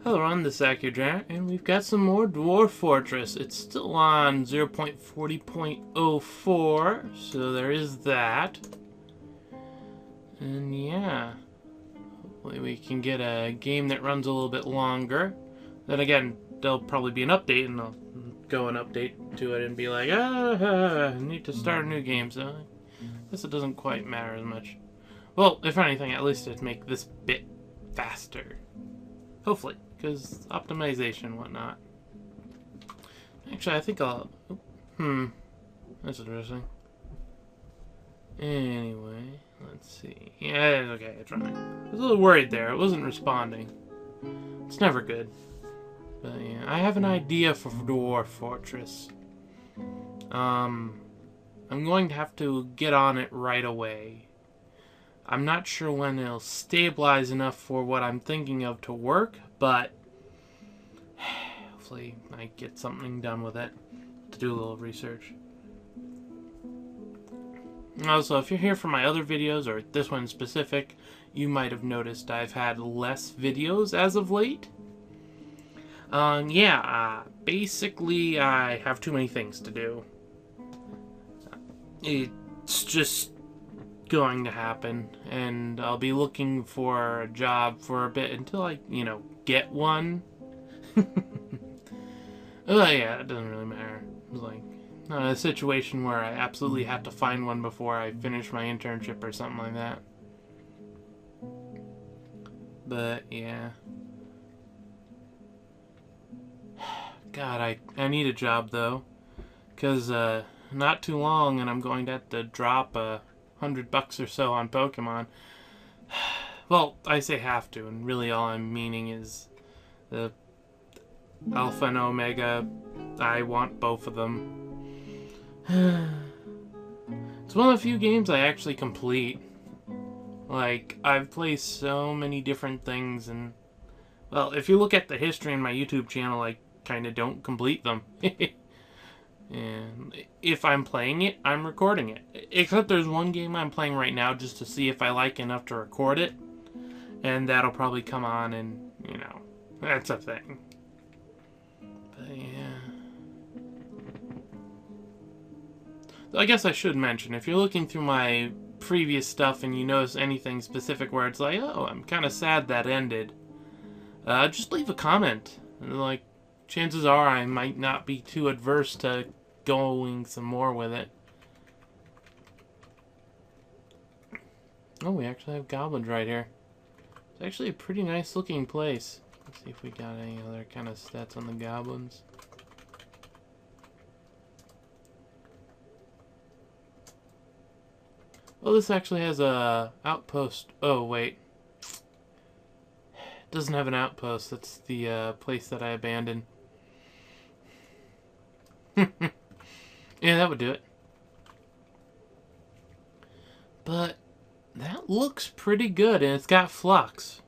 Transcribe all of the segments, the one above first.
Hello, on this Akhier, and we've got some more Dwarf Fortress. It's still on 0.40.04, so there is that. And yeah, hopefully we can get a game that runs a little bit longer. Then again, there'll probably be an update, and I'll go and update to it and be like, I need to start a new game, so I guess it doesn't quite matter as much. Well, if anything, at least it'd make this bit faster. Hopefully, because optimization and whatnot. Actually, I think I'll... That's interesting. Anyway, let's see. Yeah, okay, it's running. I was a little worried there. It wasn't responding. It's never good. But yeah, I have an idea for Dwarf Fortress. I'm going to have to get on it right away. I'm not sure when it'll stabilize enough for what I'm thinking of to work, but hopefully I get something done with it to do a little research. Also, if you're here for my other videos, or this one in specific, you might have noticed I've had less videos as of late. Basically I have too many things to do. It's just going to happen, and I'll be looking for a job for a bit until I, get one. Oh yeah, it doesn't really matter. It's like not a situation where I absolutely have to find one before I finish my internship or something like that. But yeah. God, I need a job though, because not too long and I'm going to have to drop $100 or so on Pokemon. Well, I say have to, and really all I'm meaning is the Alpha and Omega. I want both of them. It's one of the few games I actually complete. Like, I've played so many different things, and well, if you look at the history in my YouTube channel, I kind of don't complete them. And if I'm playing it, I'm recording it. Except there's one game I'm playing right now just to see if I like enough to record it. And that'll probably come on and, that's a thing. But yeah. I guess I should mention, if you're looking through my previous stuff and you notice anything specific where it's like, oh, I'm kind of sad that ended, just leave a comment. Like, chances are I might not be too adverse to going some more with it. Oh, we actually have goblins right here. It's actually a pretty nice looking place. Let's see if we got any other kind of stats on the goblins. Well, this actually has a outpost. Oh, wait. It doesn't have an outpost. That's the place that I abandoned. Yeah, that would do it. But that looks pretty good, and it's got flux.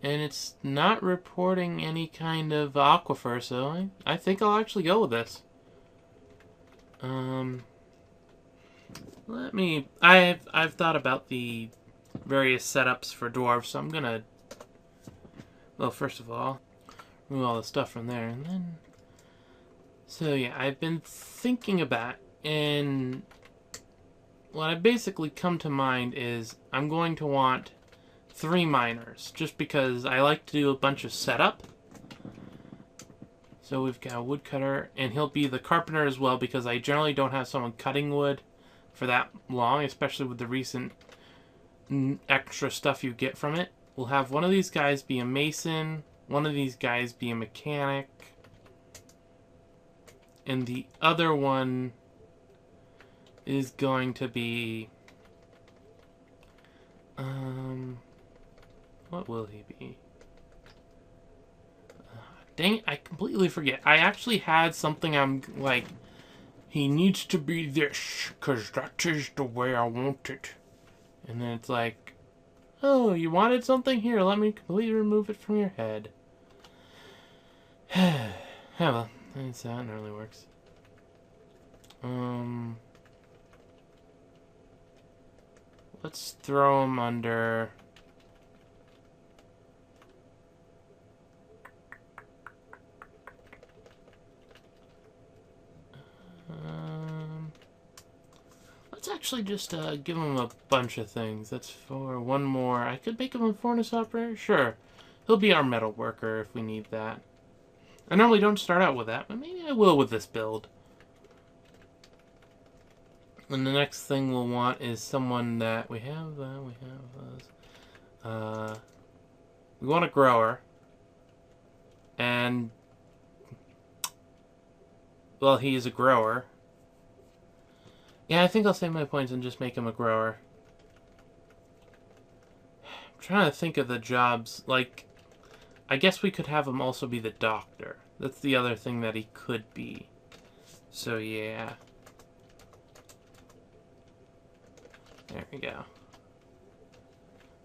And it's not reporting any kind of aquifer, so I think I'll actually go with this. I've thought about the various setups for dwarves, so I'm gonna, well, first of all, remove all the stuff from there, and then, so yeah, I've been thinking about, and what I basically come to mind is I'm going to want 3 miners, just because I like to do a bunch of setup. So we've got a woodcutter, and he'll be the carpenter as well, because I generally don't have someone cutting wood for that long, especially with the recent extra stuff you get from it. We'll have one of these guys be a mason, one of these guys be a mechanic, and the other one is going to be, what will he be? Dang it, I completely forget. I actually had something I'm like, he needs to be this, because that is the way I want it. And then it's like, oh, you wanted something? Here, let me completely remove it from your head. Yeah, well, that's how it really works. Let's throw him under actually just give him a bunch of things. That's for one more. I could make him a furnace operator. Sure. He'll be our metal worker if we need that. I normally don't start out with that, but maybe I will with this build. And the next thing we'll want is someone that we have those. We want a grower. And, well, he's a grower. Yeah, I think I'll save my points and just make him a grower. I'm trying to think of the jobs. Like, I guess we could have him also be the doctor. That's the other thing that he could be. So, yeah. There we go.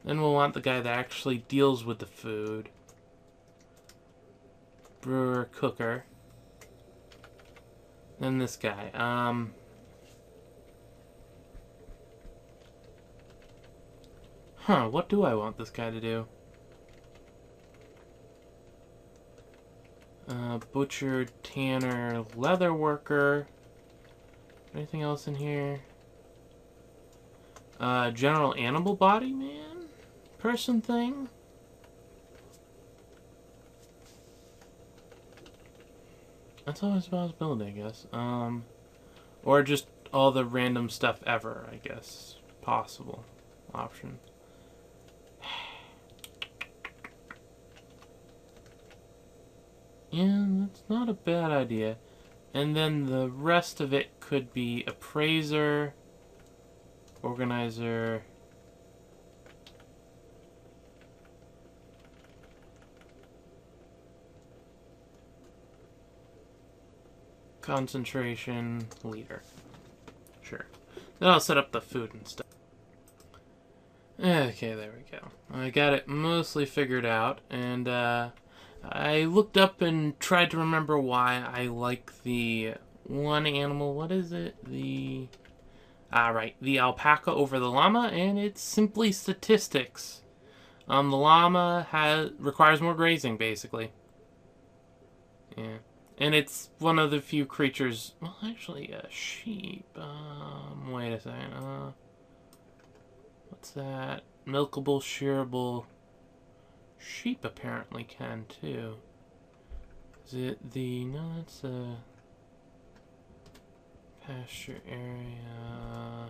Then we'll want the guy that actually deals with the food. Brewer, cooker. Then this guy. What do I want this guy to do? Butcher, tanner, leather worker. Anything else in here? General animal body man? Person thing? That's always a possibility, I guess. Or just all the random stuff ever, I guess. Possible option. Yeah, that's not a bad idea. And then the rest of it could be appraiser, organizer, concentration, leader. Sure. Then I'll set up the food and stuff. Okay, there we go. I got it mostly figured out, and I looked up and tried to remember why I like the one animal. What is it? The... right. The alpaca over the llama, and it's simply statistics. The llama requires more grazing, basically. Yeah. And it's one of the few creatures... Well, actually, a sheep. Wait a second. What's that? Milkable, shearable... Sheep apparently can, too. Is it the... No, that's a... Pasture area...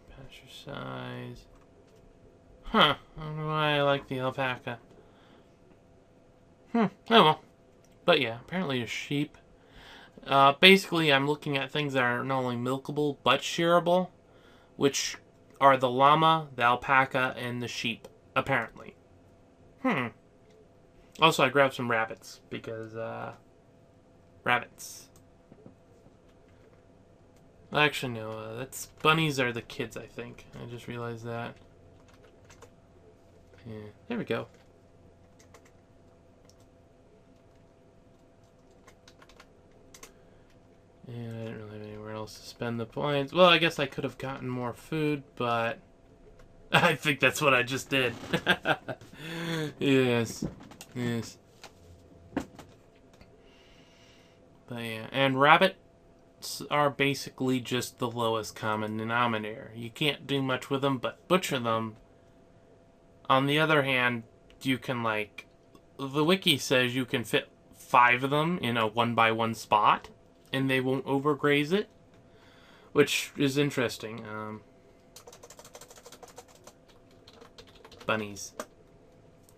Pasture size... Huh. I don't know why I like the alpaca. Oh well. But yeah, apparently a sheep. Basically, I'm looking at things that are not only milkable, but shearable. Which are the llama, the alpaca, and the sheep. Apparently. Also, I grabbed some rabbits, because, rabbits. Actually, no, that's... Bunnies are the kids, I think. I just realized that. Yeah, there we go. And I didn't really have anywhere else to spend the points. Well, I guess I could have gotten more food, but... I think that's what I just did. Yes. Yes. But yeah, and rabbits are basically just the lowest common denominator. You can't do much with them but butcher them. On the other hand, you can, like... The wiki says you can fit 5 of them in a 1x1 spot, and they won't overgraze it, which is interesting. Bunnies.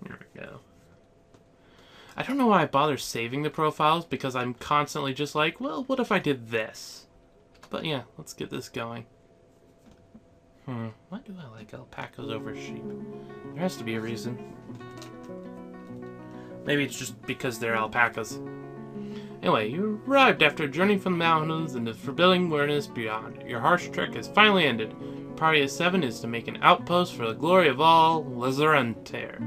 There we go. I don't know why I bother saving the profiles, because I'm constantly just like, well, what if I did this? But yeah, let's get this going. Why do I like alpacas over sheep? There has to be a reason. Maybe it's just because they're alpacas. Anyway, you arrived after a journey from the mountains and the forbidding wilderness beyond. Your harsh trek has finally ended. Your party of 7 is to make an outpost for the glory of all Lazarenter.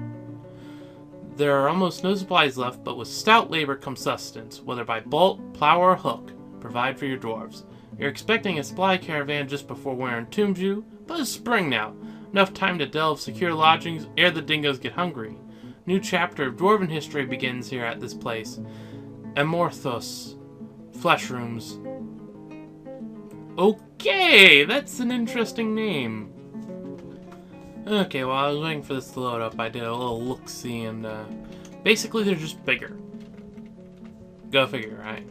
There are almost no supplies left, but with stout labor comes sustenance, whether by bolt, plow, or hook. Provide for your dwarves. You're expecting a supply caravan just before winter entombs you, but it's spring now. Enough time to delve secure lodgings ere the dingoes get hungry. New chapter of dwarven history begins here at this place. Amorthos. Flesh rooms. Okay, that's an interesting name. Okay, while I was waiting for this to load up, I did a little look-see, and basically they're just bigger. Go figure, right?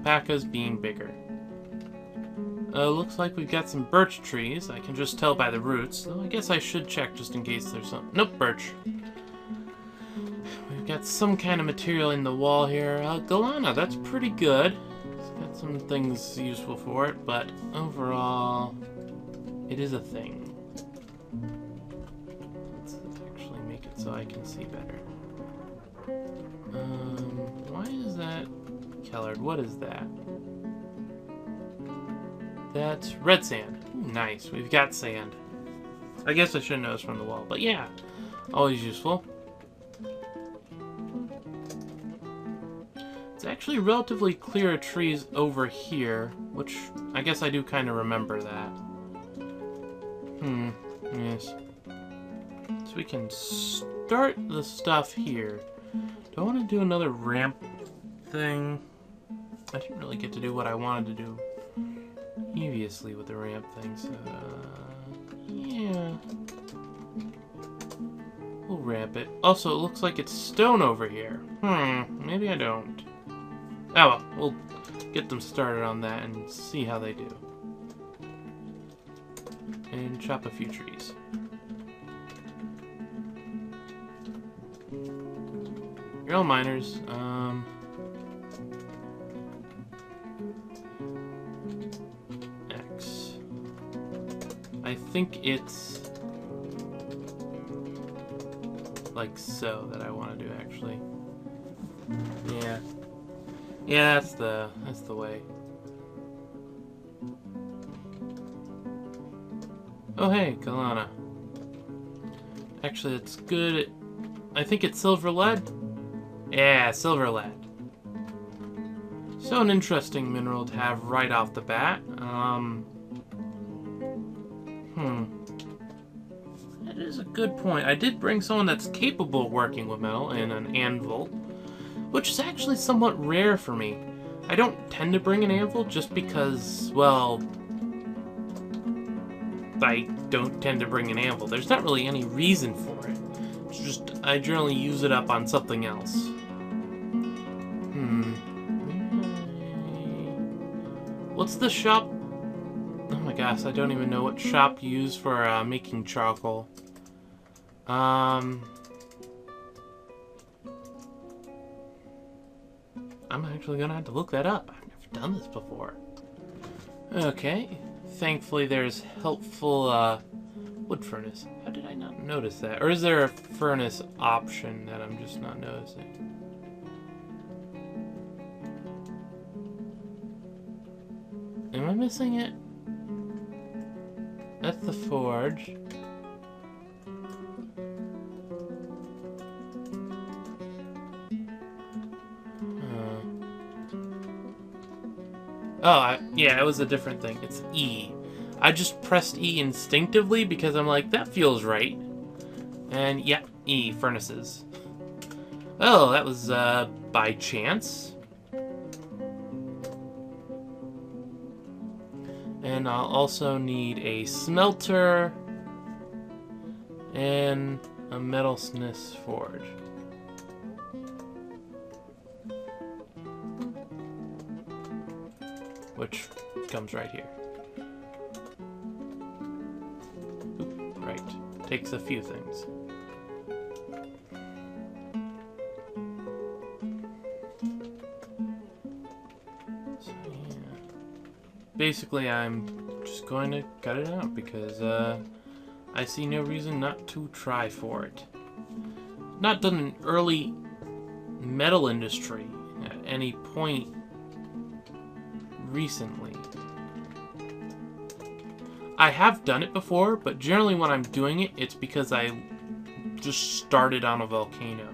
Pakas being bigger. Looks like we've got some birch trees. I can just tell by the roots, so I guess I should check just in case there's some... Nope, birch. We've got some kind of material in the wall here. Galena, that's pretty good. It's got some things useful for it, but overall, it is a thing. Let's actually make it so I can see better. Why is that colored? What is that? That's red sand. Ooh, nice. We've got sand. I guess I should know this from the wall, but yeah. Always useful. It's actually relatively clear of trees over here, which I guess I do kind of remember that. Yes. So we can start the stuff here. Do I want to do another ramp thing? I didn't really get to do what I wanted to do previously with the ramp thing, so yeah. We'll ramp it. Also, it looks like it's stone over here. Maybe I don't. Oh well, we'll get them started on that and see how they do. And chop a few trees. You're all miners. X. I think it's like so that I want to do actually. Yeah. Yeah, that's the way. Oh hey, Galena. Actually, it's good. I think it's silver lead. Yeah, silver lead. So an interesting mineral to have right off the bat. That is a good point. I did bring someone that's capable of working with metal in an anvil, which is actually somewhat rare for me. I don't tend to bring an anvil just because, well, I don't tend to bring an anvil. There's not really any reason for it. It's just, I generally use it up on something else. What's the shop? Oh my gosh, I don't even know what shop you use for making charcoal. I'm actually gonna have to look that up. I've never done this before. Okay. Thankfully there's helpful wood furnace. How did I not notice that? Or is there a furnace option that I'm just not noticing? Am I missing it? That's the forge. Oh, yeah, it was a different thing. It's E. I just pressed E instinctively because I'm like, that feels right. And yeah, E, furnaces. Oh, that was by chance. And I'll also need a smelter and a metalsmith's forge. Which comes right here. Oop, right. Takes a few things. So, yeah. Basically, I'm just going to cut it out because I see no reason not to try for it. Not done an early metal industry at any point recently. I have done it before, but generally when I'm doing it, it's because I just started on a volcano.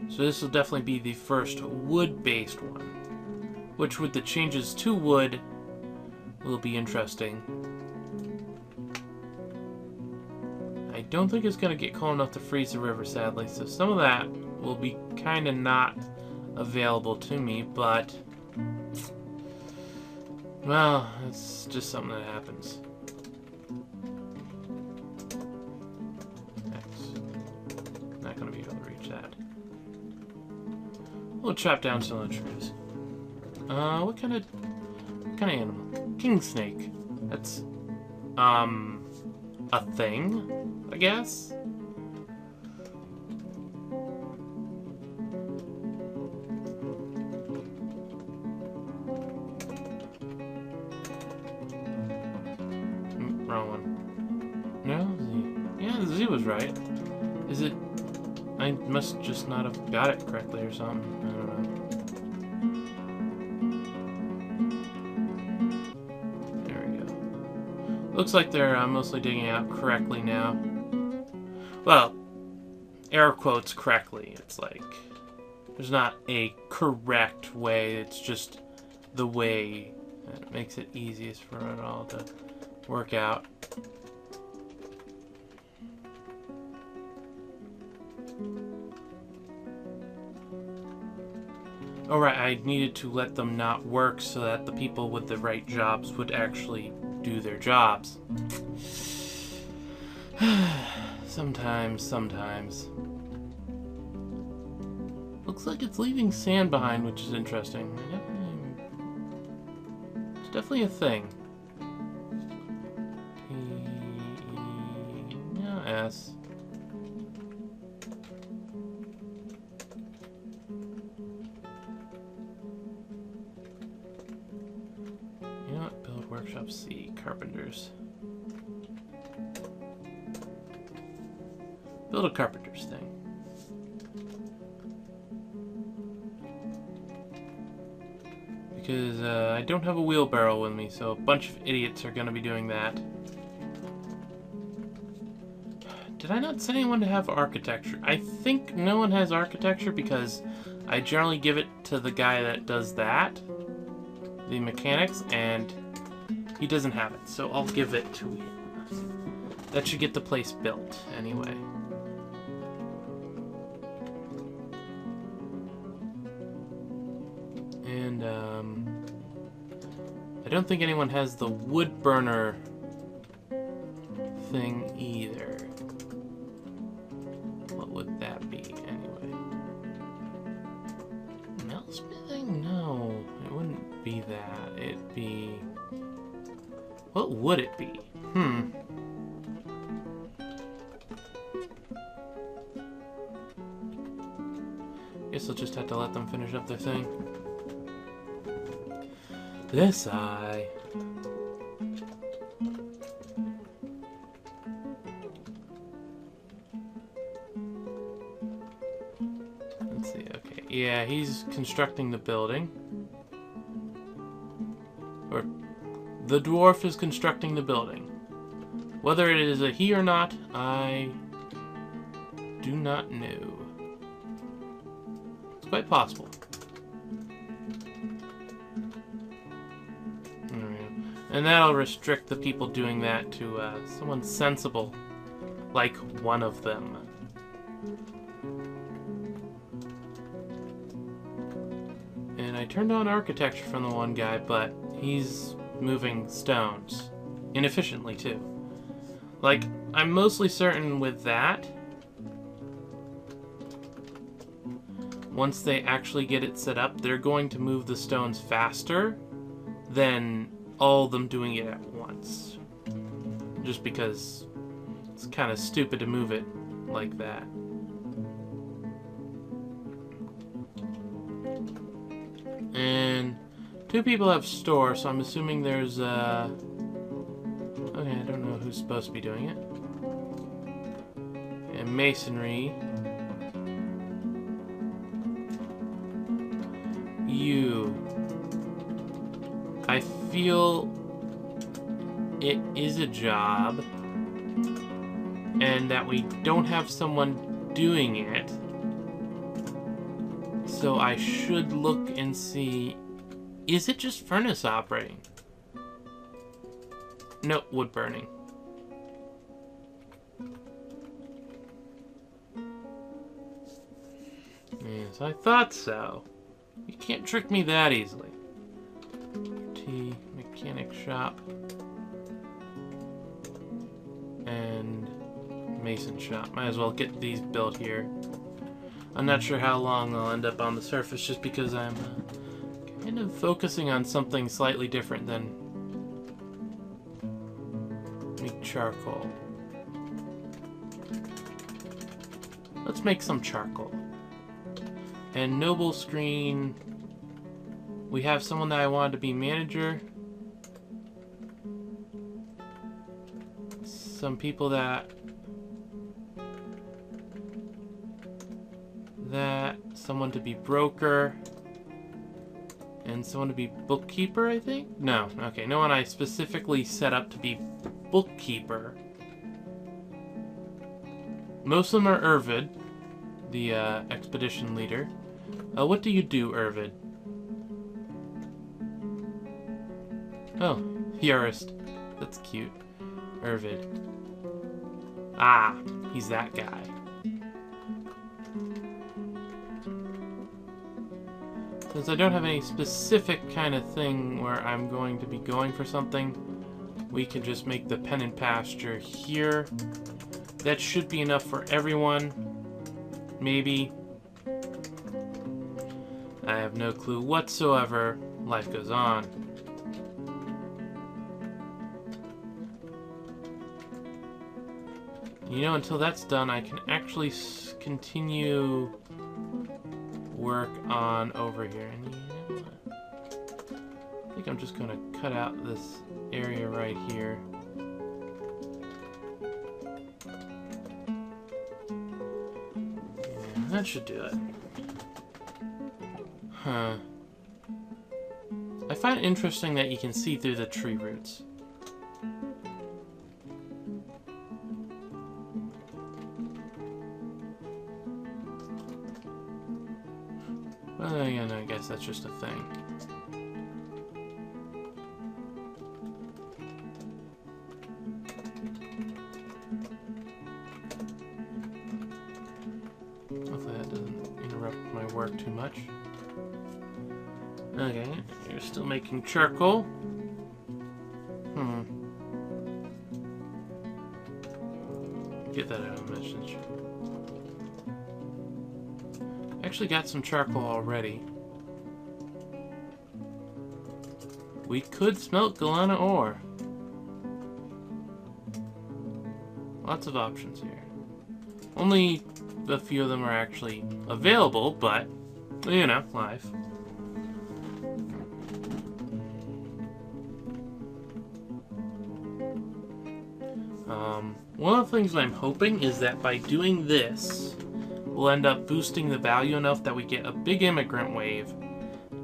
So this will definitely be the first wood-based one, which with the changes to wood will be interesting. I don't think it's going to get cold enough to freeze the river, sadly, so some of that will be kind of not available to me, but Well, it's just something that happens. X. Not gonna be able to reach that. We'll chop down some of the trees. What kind of animal? King snake. That's, a thing, I guess? Wrong one. No, Z. Yeah, the Z was right. Is it... I must just not have got it correctly or something. I don't know. There we go. Looks like they're mostly digging out correctly now. Well, air quotes correctly. It's like... There's not a correct way. It's just the way that makes it easiest for it all to work out. Oh right, I needed to let them not work so that the people with the right jobs would actually do their jobs. Sometimes. Looks like it's leaving sand behind, which is interesting. It's definitely a thing. S. You know what? Build workshop C. Carpenters. Build a carpenter's thing. Because I don't have a wheelbarrow with me, so a bunch of idiots are going to be doing that. Did I not send anyone to have architecture? I think no one has architecture because I generally give it to the guy that does that, the mechanics, and he doesn't have it, so I'll give it to him. That should get the place built anyway. And I don't think anyone has the wood burner thing either. What would that be anyway? Metalsmithing? No, it wouldn't be that. It'd be... What would it be? Guess I'll just have to let them finish up their thing. This eye. Let's see, okay. Yeah, he's constructing the building. Or, the dwarf is constructing the building. Whether it is a he or not, I do not know. It's quite possible. And that'll restrict the people doing that to someone sensible, like one of them. And I turned on architecture from the one guy, but he's moving stones. Inefficiently, too. Like, I'm mostly certain with that, once they actually get it set up, they're going to move the stones faster than all of them doing it at once. Just because it's kind of stupid to move it like that. And 2 people have store, so I'm assuming there's okay, I don't know who's supposed to be doing it. And masonry. You. I feel it is a job and that we don't have someone doing it, so I should look and see, is it just furnace operating? No, wood burning. Yes, I thought so. You can't trick me that easily. T. shop. And mason shop. Might as well get these built here. I'm not sure how long I'll end up on the surface just because I'm kind of focusing on something slightly different than make charcoal. Let's make some charcoal. And noble screen. We have someone that I wanted to be manager. Some people that someone to be broker. And someone to be bookkeeper, I think? No, okay, no one I specifically set up to be bookkeeper. Most of them are Urvid, the expedition leader. What do you do, Urvid? Oh, Theorist. That's cute. Urvid. Ah, he's that guy. Since I don't have any specific kind of thing where I'm going to be going for something, we can just make the pen and pasture here. That should be enough for everyone. Maybe. I have no clue whatsoever. Life goes on. You know, until that's done, I can actually continue work on over here. And you know what? I think I'm just going to cut out this area right here. Yeah, that should do it. Huh. I find it interesting that you can see through the tree roots. Well, yeah, no, I guess that's just a thing. Hopefully that doesn't interrupt my work too much. Okay, you're still making charcoal. Get that out of the message. Actually got some charcoal already. We could smelt Galena ore. Lots of options here. Only a few of them are actually available, but, you know, life. One of the things I'm hoping is that by doing this, we'll end up boosting the value enough that we get a big immigrant wave,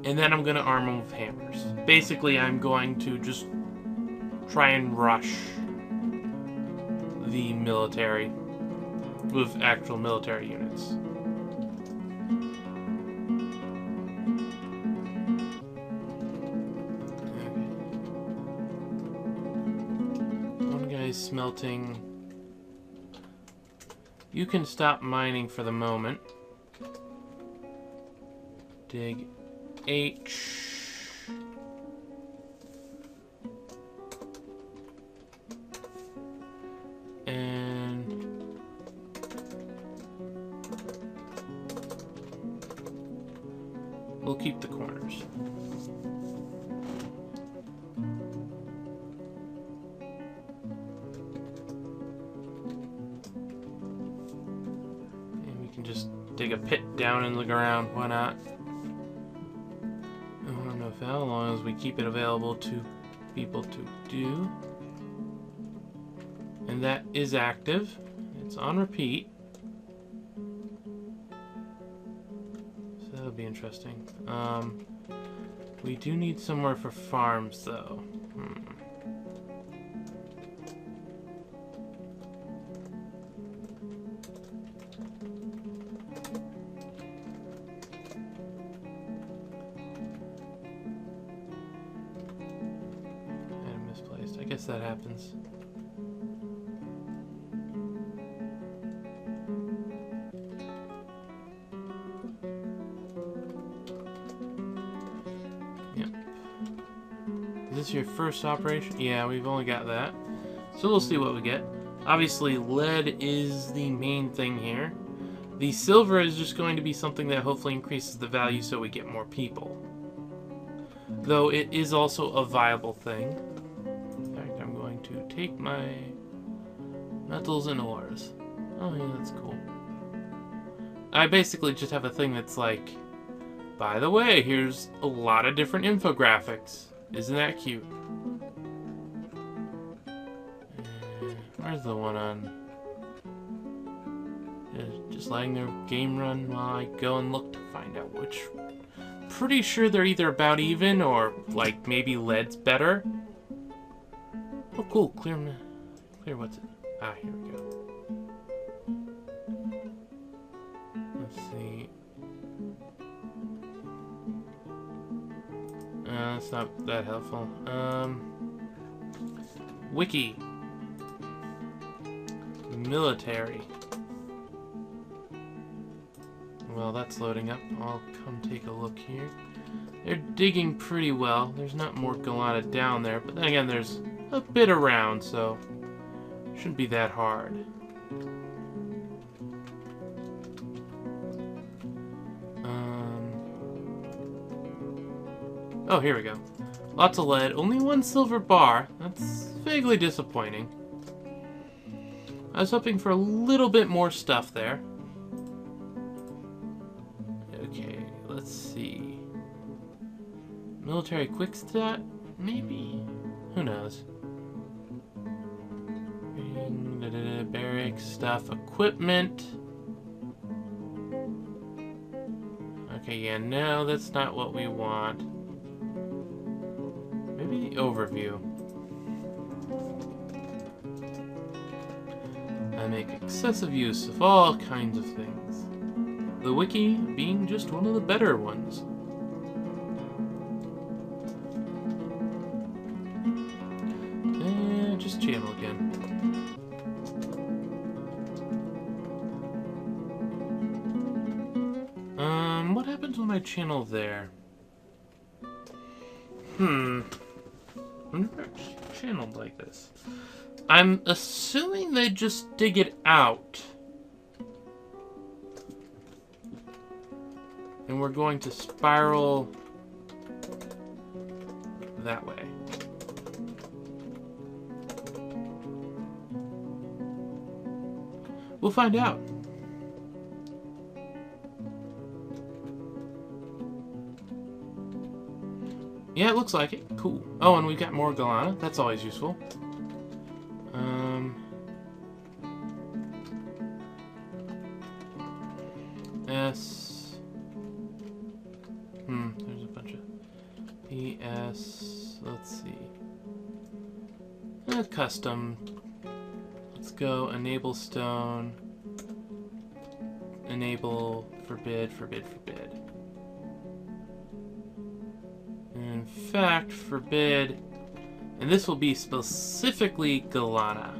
and then I'm going to arm them with hammers. Basically, I'm going to just try and rush the military with actual military units. One guy's smelting. You can stop mining for the moment. Dig H. And we'll keep the corners. Just dig a pit down in the ground. Why not? I don't know if how long as we keep it available to people to do. And that is active. It's on repeat. So that'll be interesting. We do need somewhere for farms though. I guess that happens. Yep. this your first operation? Yeah, we've only got that. So we'll see what we get. Obviously, lead is the main thing here. The silver is just going to be something that hopefully increases the value so we get more people. Though it is also a viable thing. In fact, I'm going to take my metals and ores. Oh yeah, that's cool. I basically just have a thing that's like, by the way, here's a lot of different infographics. Isn't that cute? Where's the one on? Just letting their game run while I go and look to find out which. Pretty sure they're either about even or like maybe lead's better. Oh, cool. Clear what's it? Ah, here we go. Let's see. That's not that helpful. Wiki. Military. Well, that's loading up. I'll come take a look here. They're digging pretty well. There's not more Galena down there, but then again, there's a bit around, so shouldn't be that hard. Oh, here we go. Lots of lead. Only one silver bar. That's vaguely disappointing. I was hoping for a little bit more stuff there. Okay, let's see. Military quick stat? Maybe? Who knows? Barracks, stuff, equipment. Okay, yeah, no, that's not what we want. Maybe the overview. I make excessive use of all kinds of things. The wiki being just one of the better ones. Just channel again. What happens when I channel there? I've never channeled like this. I'm assuming they just dig it out. And we're going to spiral that way. We'll find out. Yeah, it looks like it. Cool. Oh, and we've got more Galena. That's always useful. S. There's a bunch of PS. Let's see. Custom. Let's go enable stone. Enable forbid, forbid, forbid. In fact, forbid. And this will be specifically Galena.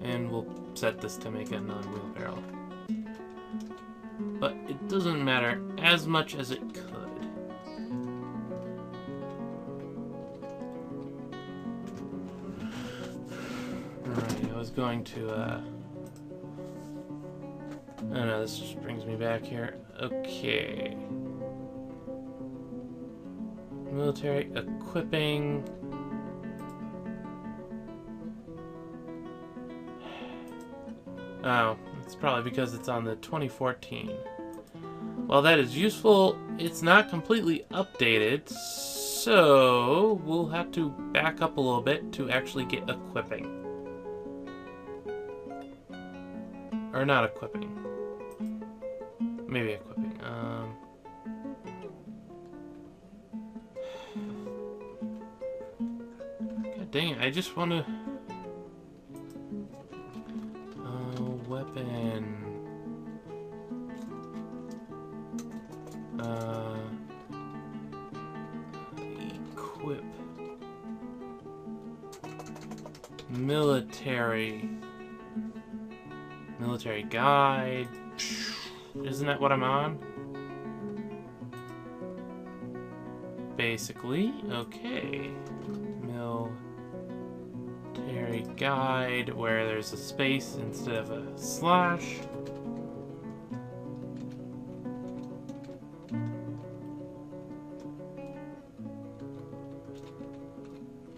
And we'll set this to make it non-wheelbarrow. But it doesn't matter as much as it could. Alright, I was going to, oh no, this just brings me back here. Okay. Military equipping. Oh, it's probably because it's on the 2014. While that is useful, it's not completely updated, so we'll have to back up a little bit to actually get equipping. Or not equipping. Maybe equipping. God dang it, I just want to... weapon. Equip. Military guide. Isn't that what I'm on? Basically, okay. Military guide, where there's a space instead of a slash.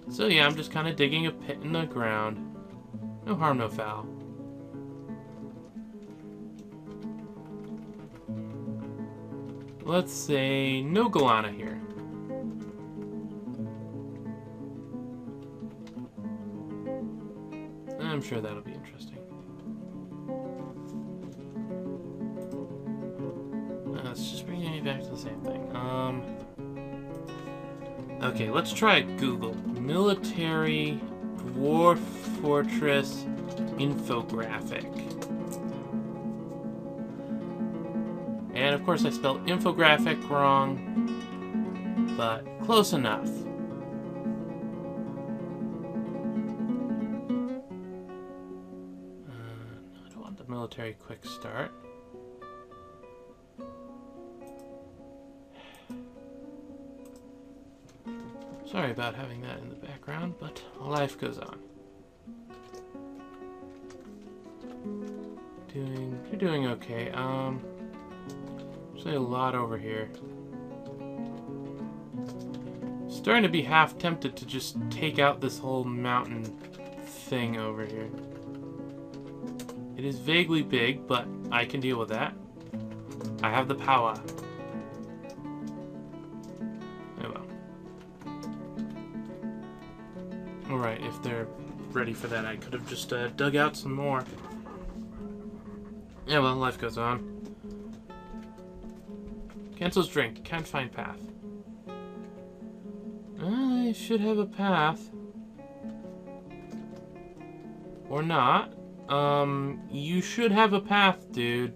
So yeah, I'm just kind of digging a pit in the ground. No harm, no foul. Let's say no Galena here. I'm sure that'll be interesting. Let's just bring me back to the same thing. Okay, let's try Google. Military Dwarf Fortress infographic. And of course I spelled infographic wrong, but close enough. I don't want the military quick start. Sorry about having that in the background, but life goes on. You're doing okay. There's a lot over here. Starting to be half tempted to just take out this whole mountain thing over here. It is vaguely big, but I can deal with that. I have the power. Oh well. Alright, if they're ready for that, I could have just dug out some more. Yeah, well, life goes on. Cancels drink. Can't find path. I should have a path. Or not. You should have a path, dude.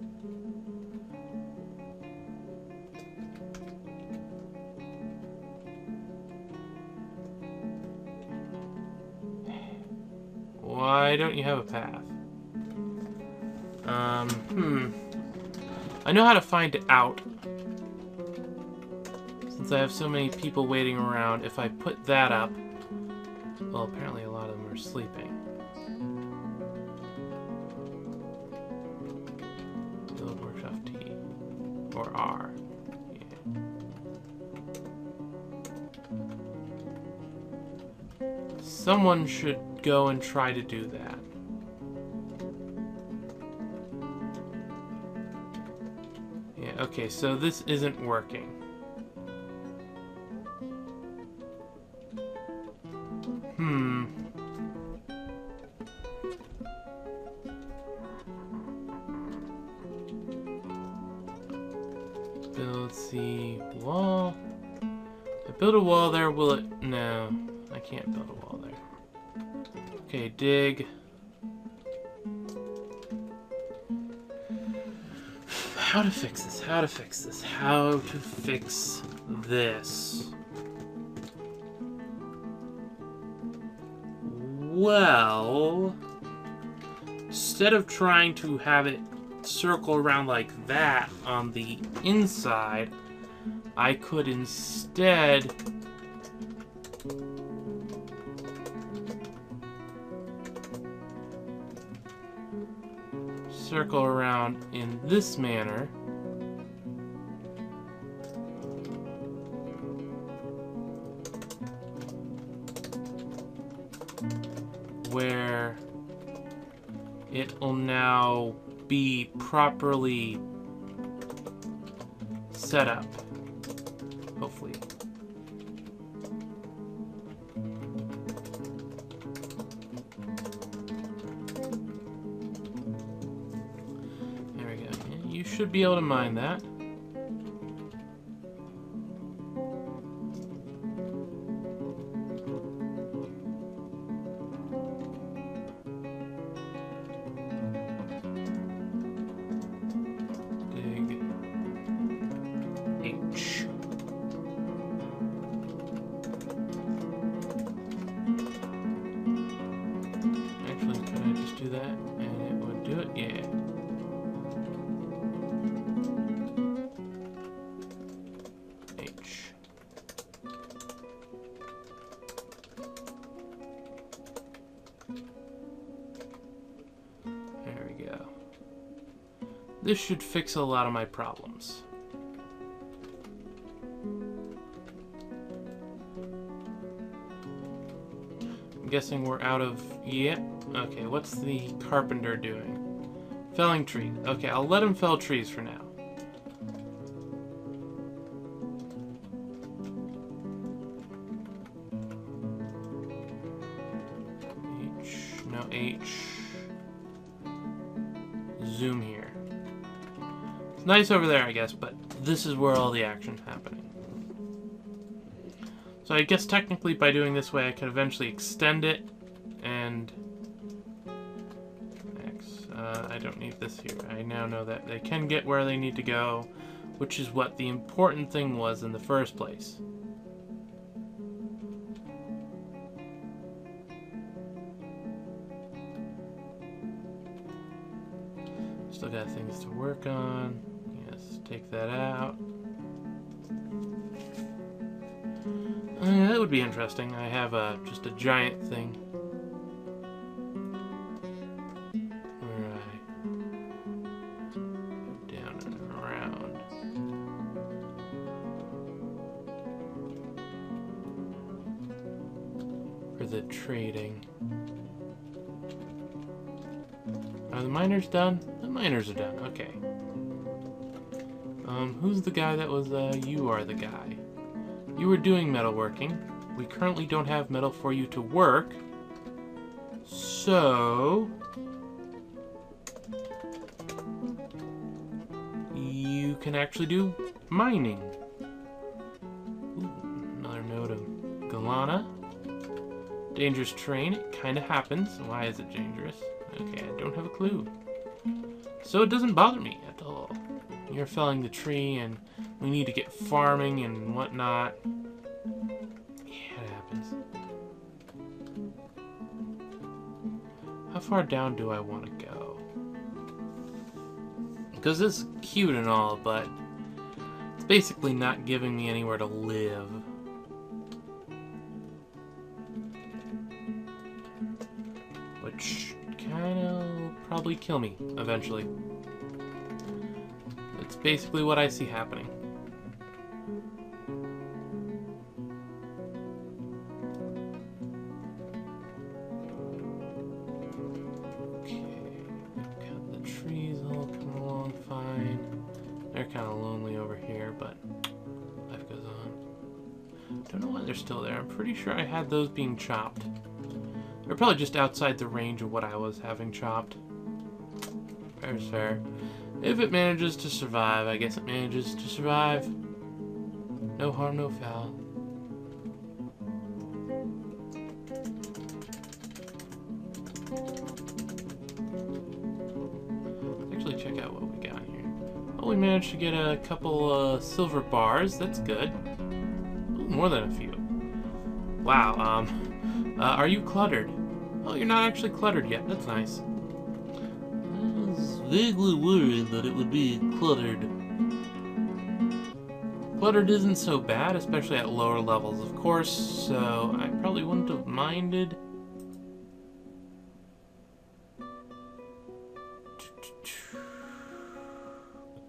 Why don't you have a path? I know how to find out. Since I have so many people waiting around, if I put that up... Well, apparently a lot of them are sleeping. Build workshop T. Or R. Yeah. Someone should go and try to do that. Yeah, okay, so this isn't working. Build the wall. I build a wall there, will it? No, I can't build a wall there. Okay, dig. How to fix this? How to fix this? How to fix this? Well, instead of trying to have it circle around like that on the inside, I could instead circle around in this manner. Where it'll now be properly set up, hopefully. There we go. You should be able to mine that. This should fix a lot of my problems. I'm guessing we're out of... Yep. Okay, what's the carpenter doing? Felling trees. Okay, I'll let him fell trees for now. H. No, H. Zoom here. It's nice over there, I guess, but this is where all the action's happening. So I guess technically by doing this way I could eventually extend it and... I don't need this here. I now know that they can get where they need to go, which is what the important thing was in the first place. Still got things to work on. Yes, take that out. That would be interesting. I have just a giant thing. Down and around. For the trading. Are the miners done? The miners are done. Okay. Who's the guy that was, you are the guy. You were doing metalworking. We currently don't have metal for you to work. So... you can actually do mining. Ooh, another note of Galena. Dangerous terrain. It kind of happens. Why is it dangerous? Okay, I don't have a clue. So it doesn't bother me at all. You're felling the tree and we need to get farming and whatnot. Yeah, it happens. How far down do I want to go? Because this is cute and all, but it's basically not giving me anywhere to live. Which kind of will probably kill me eventually. That's basically what I see happening. Okay, got the trees all coming along fine. They're kind of lonely over here, but life goes on. Don't know why they're still there. I'm pretty sure I had those being chopped. They're probably just outside the range of what I was having chopped. Fair's fair. If it manages to survive, I guess it manages to survive. No harm, no foul. Let's actually check out what we got here. Oh, we managed to get a couple silver bars. That's good. Ooh, more than a few. Wow, are you cluttered? Oh, you're not actually cluttered yet. That's nice. I was vaguely worried that it would be cluttered. Cluttered isn't so bad, especially at lower levels, of course, so I probably wouldn't have minded.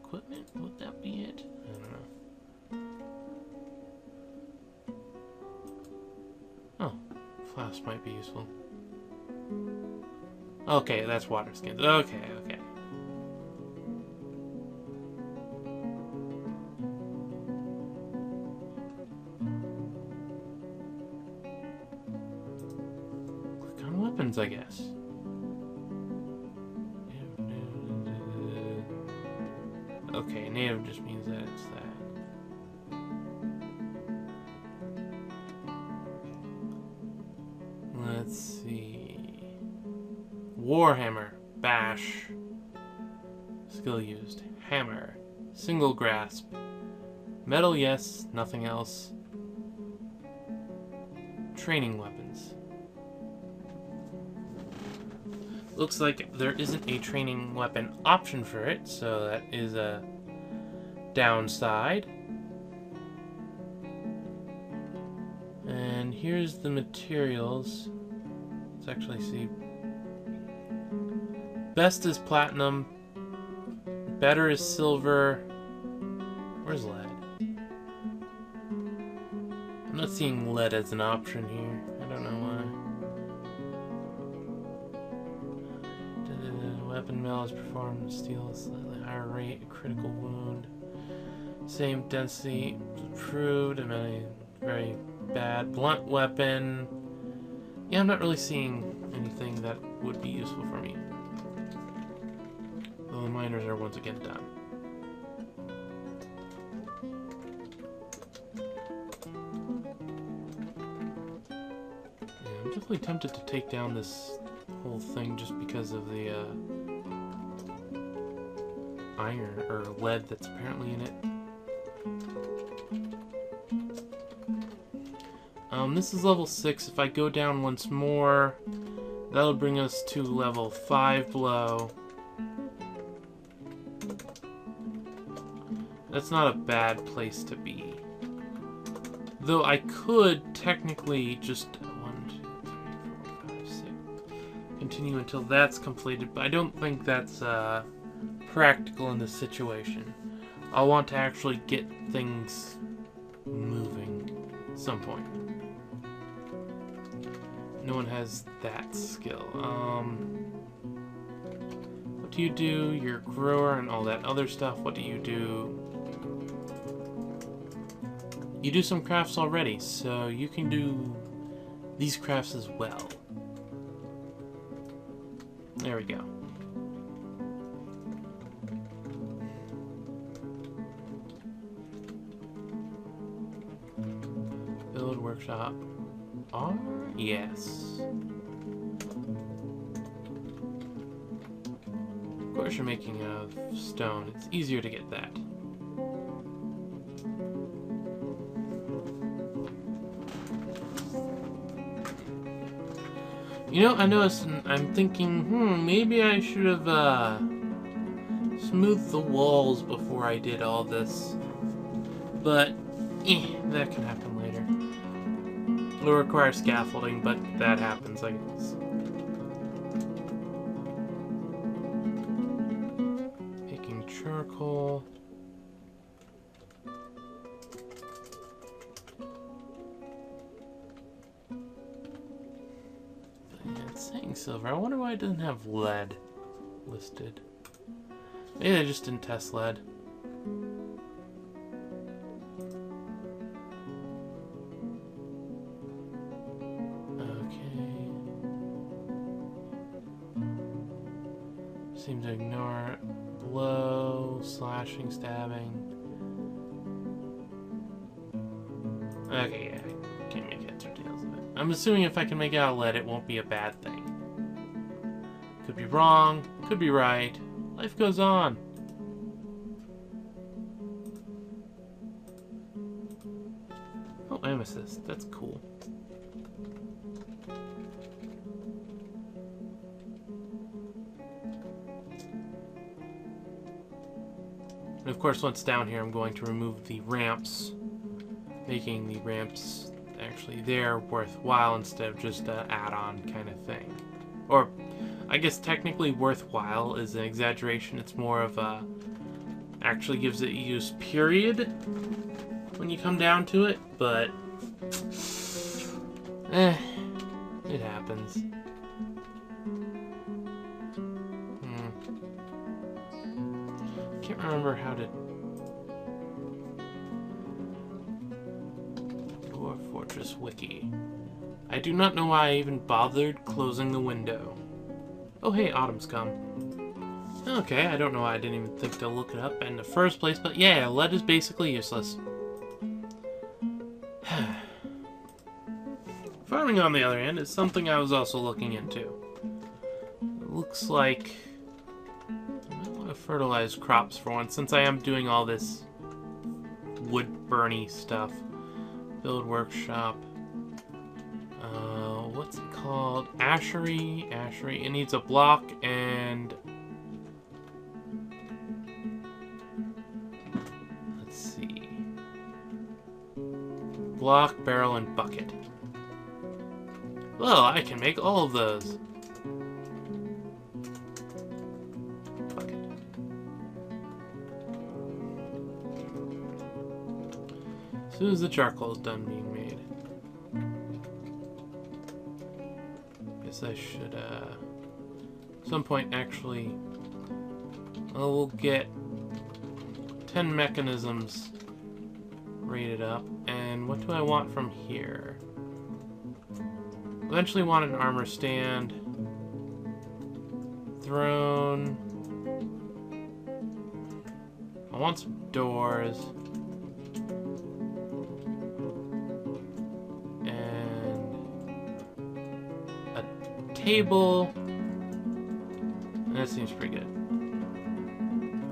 Equipment? Would that be it? I don't know. Oh, flask might be useful. Okay, that's water skins. Okay, okay. Click on weapons, I guess. Okay, native just means that it's that. Let's see. Warhammer, bash, skill used, hammer, single grasp, metal yes, nothing else, training weapons. Looks like there isn't a training weapon option for it, so that is a downside. And here's the materials. Let's actually see. Best is platinum, better is silver. Where's lead? I'm not seeing lead as an option here. I don't know why. Weapon mill is performed steel at a slightly higher rate, a critical wound. Same density improved. I mean, very bad. Blunt weapon. Yeah, I'm not really seeing anything that would be useful for me. Though the miners are once again done. Yeah, I'm definitely tempted to take down this whole thing just because of the iron or lead that's apparently in it. This is level 6. If I go down once more, that'll bring us to level 5 below. That's not a bad place to be. Though I could technically just 1, 2, 3, 4, 5, 6 continue until that's completed, but I don't think that's practical in this situation. I want to actually get things moving at some point. No one has that skill. What do you do? You're a grower and all that other stuff. What do you do? You do some crafts already, so you can do these crafts as well. There we go. Build workshop. Yes. Of course you're making out of stone. It's easier to get that. You know, I noticed, and I'm thinking, maybe I should have smoothed the walls before I did all this. But, that can happen later. It'll require scaffolding, but that happens, I guess. Making charcoal. Yeah, it's saying silver. I wonder why it doesn't have lead listed. Maybe they just didn't test lead. Seem to ignore blow, slashing, stabbing. Okay, yeah, I can't make heads or tails of it. I'm assuming if I can make out lead, it won't be a bad thing. Could be wrong, could be right. Life goes on. Oh, amethyst, that's cool. And of course, once down here, I'm going to remove the ramps, making the ramps actually there worthwhile instead of just an add-on kind of thing. Or, I guess technically worthwhile is an exaggeration. It's more of a actually gives it use period when you come down to it, but it happens. Can't remember how to Dwarf Fortress Wiki. I do not know why I even bothered closing the window. Oh hey, autumn's come. Okay, I don't know why I didn't even think to look it up in the first place, but yeah, lead is basically useless. Farming, on the other hand, is something I was also looking into. It looks like fertilize crops for once, since I am doing all this wood burny stuff. Build workshop. What's it called? Ashery. It needs a block and let's see. Block, barrel, and bucket. Well, I can make all of those. As soon as the charcoal is done being made. Guess I should, at some point actually... Well, we'll get 10 mechanisms rated up. And what do I want from here? Eventually want an armor stand. Throne. I want some doors. Table. And that seems pretty good.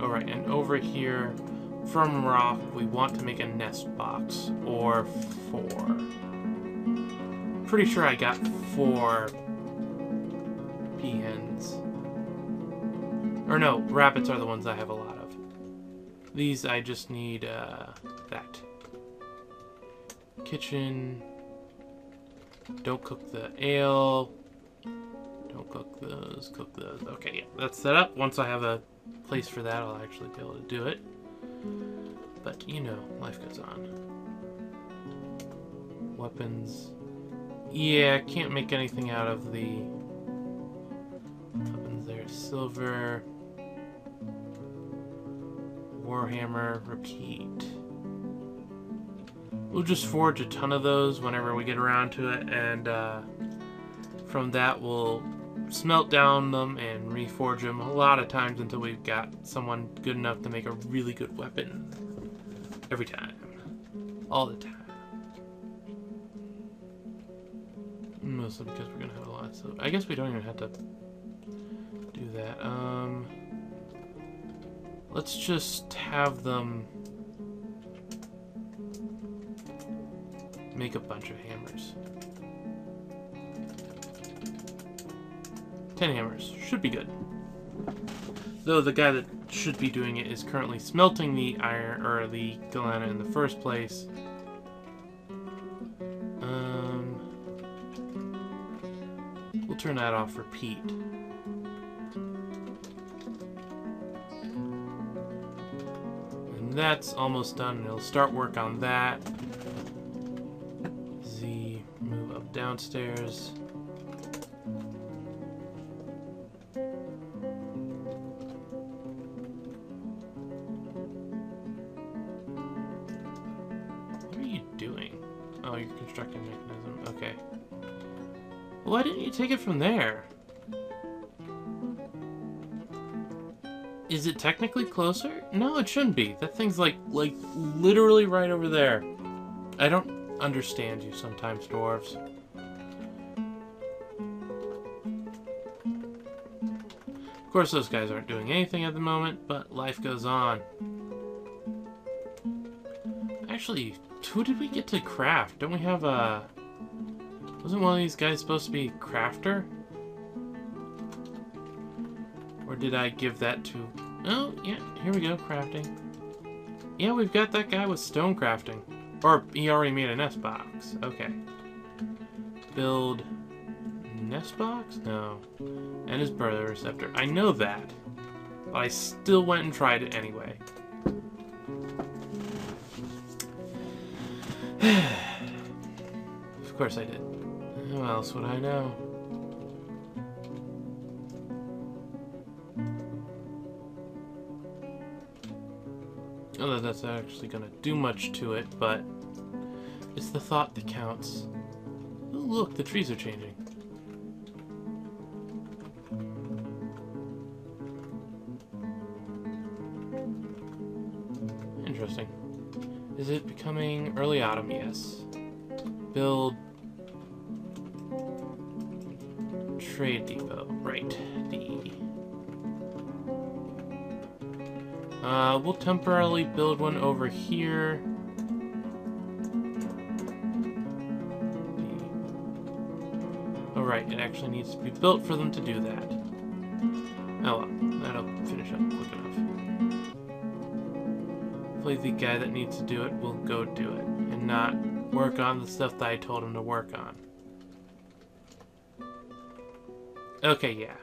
Alright, and over here, from rock, we want to make a nest box. Or 4. Pretty sure I got 4 peahens. Or no, rabbits are the ones I have a lot of. These I just need, that. Kitchen. Don't cook the ale. Don't cook those, cook those. Okay, yeah, that's set up. Once I have a place for that, I'll actually be able to do it. But, you know, life goes on. Weapons. Yeah, I can't make anything out of the weapons there. Silver. Warhammer, repeat. We'll just forge a ton of those whenever we get around to it, and from that we'll smelt down them and reforge them a lot of times until we've got someone good enough to make a really good weapon. Every time. All the time. Mostly because we're gonna have a lot, so I guess we don't even have to do that. Let's just have them make a bunch of hammers. 10 hammers. Should be good. Though the guy that should be doing it is currently smelting the iron, or the Galena in the first place. We'll turn that off for Pete. And that's almost done, and he'll start work on that. Z, move up downstairs. Oh, you're constructing mechanism. Okay. Why didn't you take it from there? Is it technically closer? No, it shouldn't be. That thing's like literally right over there. I don't understand you sometimes, dwarves. Of course, those guys aren't doing anything at the moment, but life goes on. Actually, who did we get to craft? Don't we have a... Wasn't one of these guys supposed to be crafter? Or did I give that to... Oh, yeah, here we go, crafting. Yeah, we've got that guy with stone crafting. Or he already made a nest box. Okay. Build... Nest box? No. And his brother receptor. I know that. But I still went and tried it anyway. Of course I did. Who else would I know? Not that that's actually gonna do much to it, but it's the thought that counts. Oh, look, the trees are changing. Interesting. Is it becoming early autumn? Yes. Build trade depot. Right. We'll temporarily build one over here. Oh, right. It actually needs to be built for them to do that. Oh well. That'll finish up quick enough. Hopefully the guy that needs to do it will go do it and not work on the stuff that I told him to work on. Okay, yeah.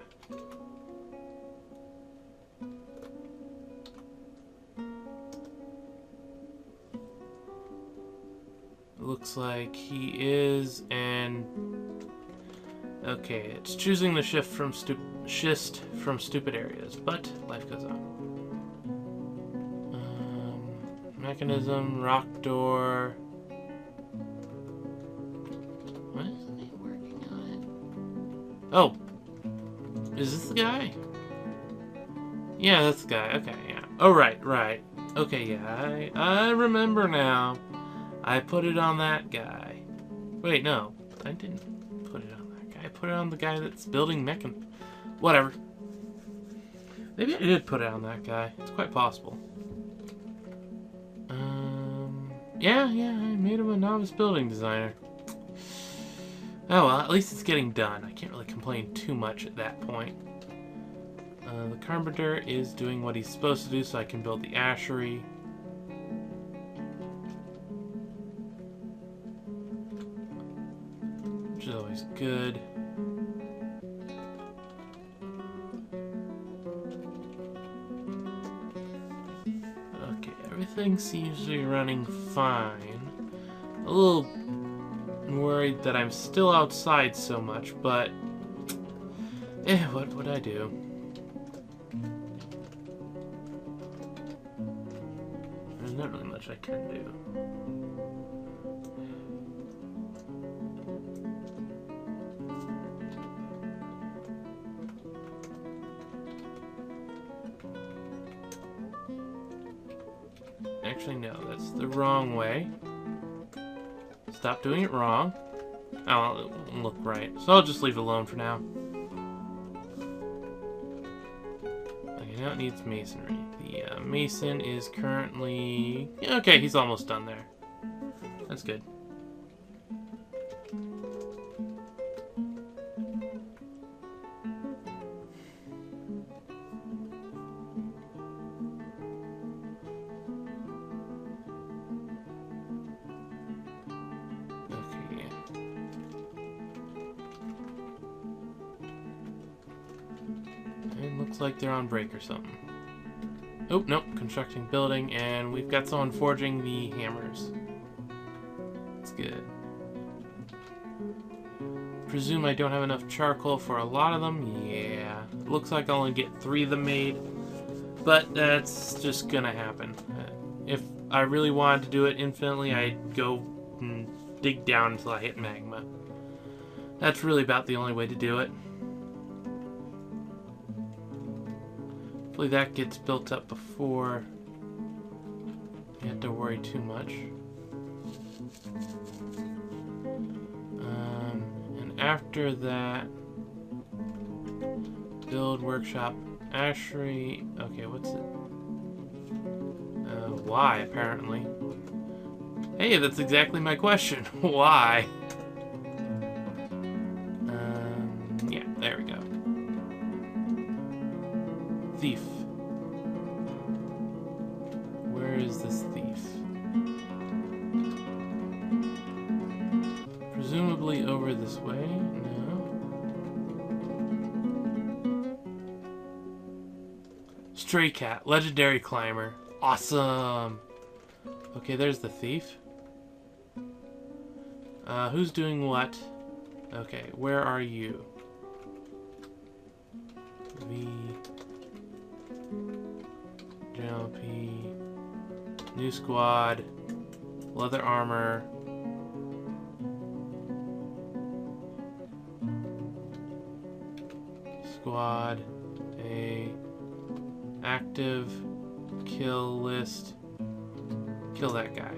looks like he is, and okay, it's choosing the schist from stupid areas, but life goes on. Mechanism, rock door. Why isn't he working on it? Oh, is this the guy? Yeah, that's the guy. Okay, yeah. Oh, right. Okay, yeah, I remember now. I put it on that guy. Wait, no, I didn't put it on that guy. I put it on the guy that's building mechan. Whatever. Maybe I did put it on that guy. It's quite possible. Yeah, I made him a novice building designer. Oh well, at least it's getting done. I can't really complain too much at that point. The carpenter is doing what he's supposed to do, so I can build the ashery. Which is always good. Okay, everything seems to be running fine. A little worried that I'm still outside so much, but what would I do? There's not really much I can do. Actually, no, that's the wrong way. Stop doing it wrong. Oh, it won't look right. So I'll just leave it alone for now. Okay, now it needs masonry. The mason is currently... Okay, he's almost done there. That's good. Looks like they're on break or something. Oh, nope. Constructing building, and we've got someone forging the hammers. That's good. Presume I don't have enough charcoal for a lot of them. Yeah. It looks like I'll only get 3 of them made. But that's just gonna happen. If I really wanted to do it infinitely, I'd go and dig down until I hit magma. That's really about the only way to do it. Hopefully that gets built up before you have to worry too much. And after that, build workshop ashery. Okay, what's it? Why, apparently. Hey, that's exactly my question. Why? Yeah, there we go. Thief. Where is this thief? Presumably over this way? No. Stray cat, legendary climber. Awesome! Okay, there's the thief. Who's doing what? Okay, where are you? JLP, new squad, leather armor, squad, active, kill list, kill that guy.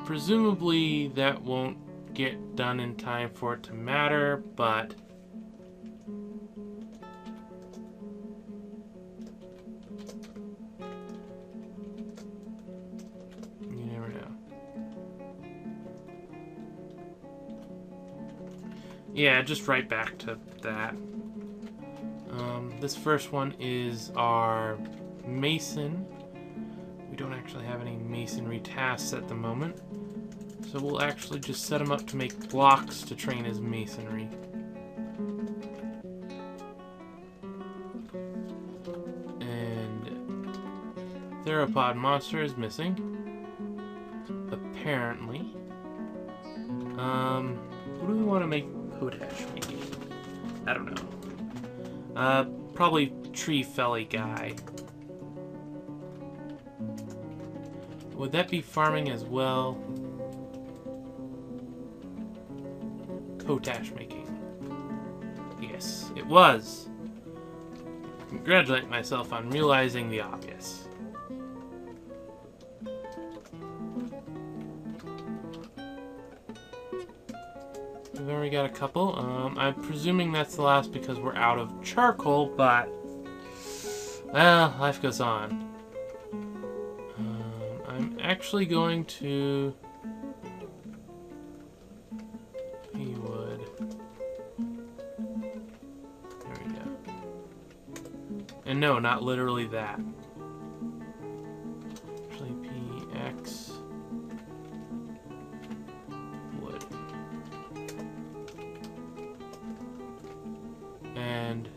Presumably that won't get done in time for it to matter, but you never know. Yeah, just right back to that. This first one is our mason. We don't actually have any masonry tasks at the moment. So we'll actually just set him up to make blocks to train his masonry. And theropod monster is missing. Apparently. What do we want to make potash maybe? I don't know. Probably tree felly guy. Would that be farming as well? Potash making. Yes, it was. Congratulate myself on realizing the obvious. We've already got a couple. I'm presuming that's the last because we're out of charcoal, but well, life goes on. I'm actually going to wood. There we go. And no, not literally that. Actually, PX wood. And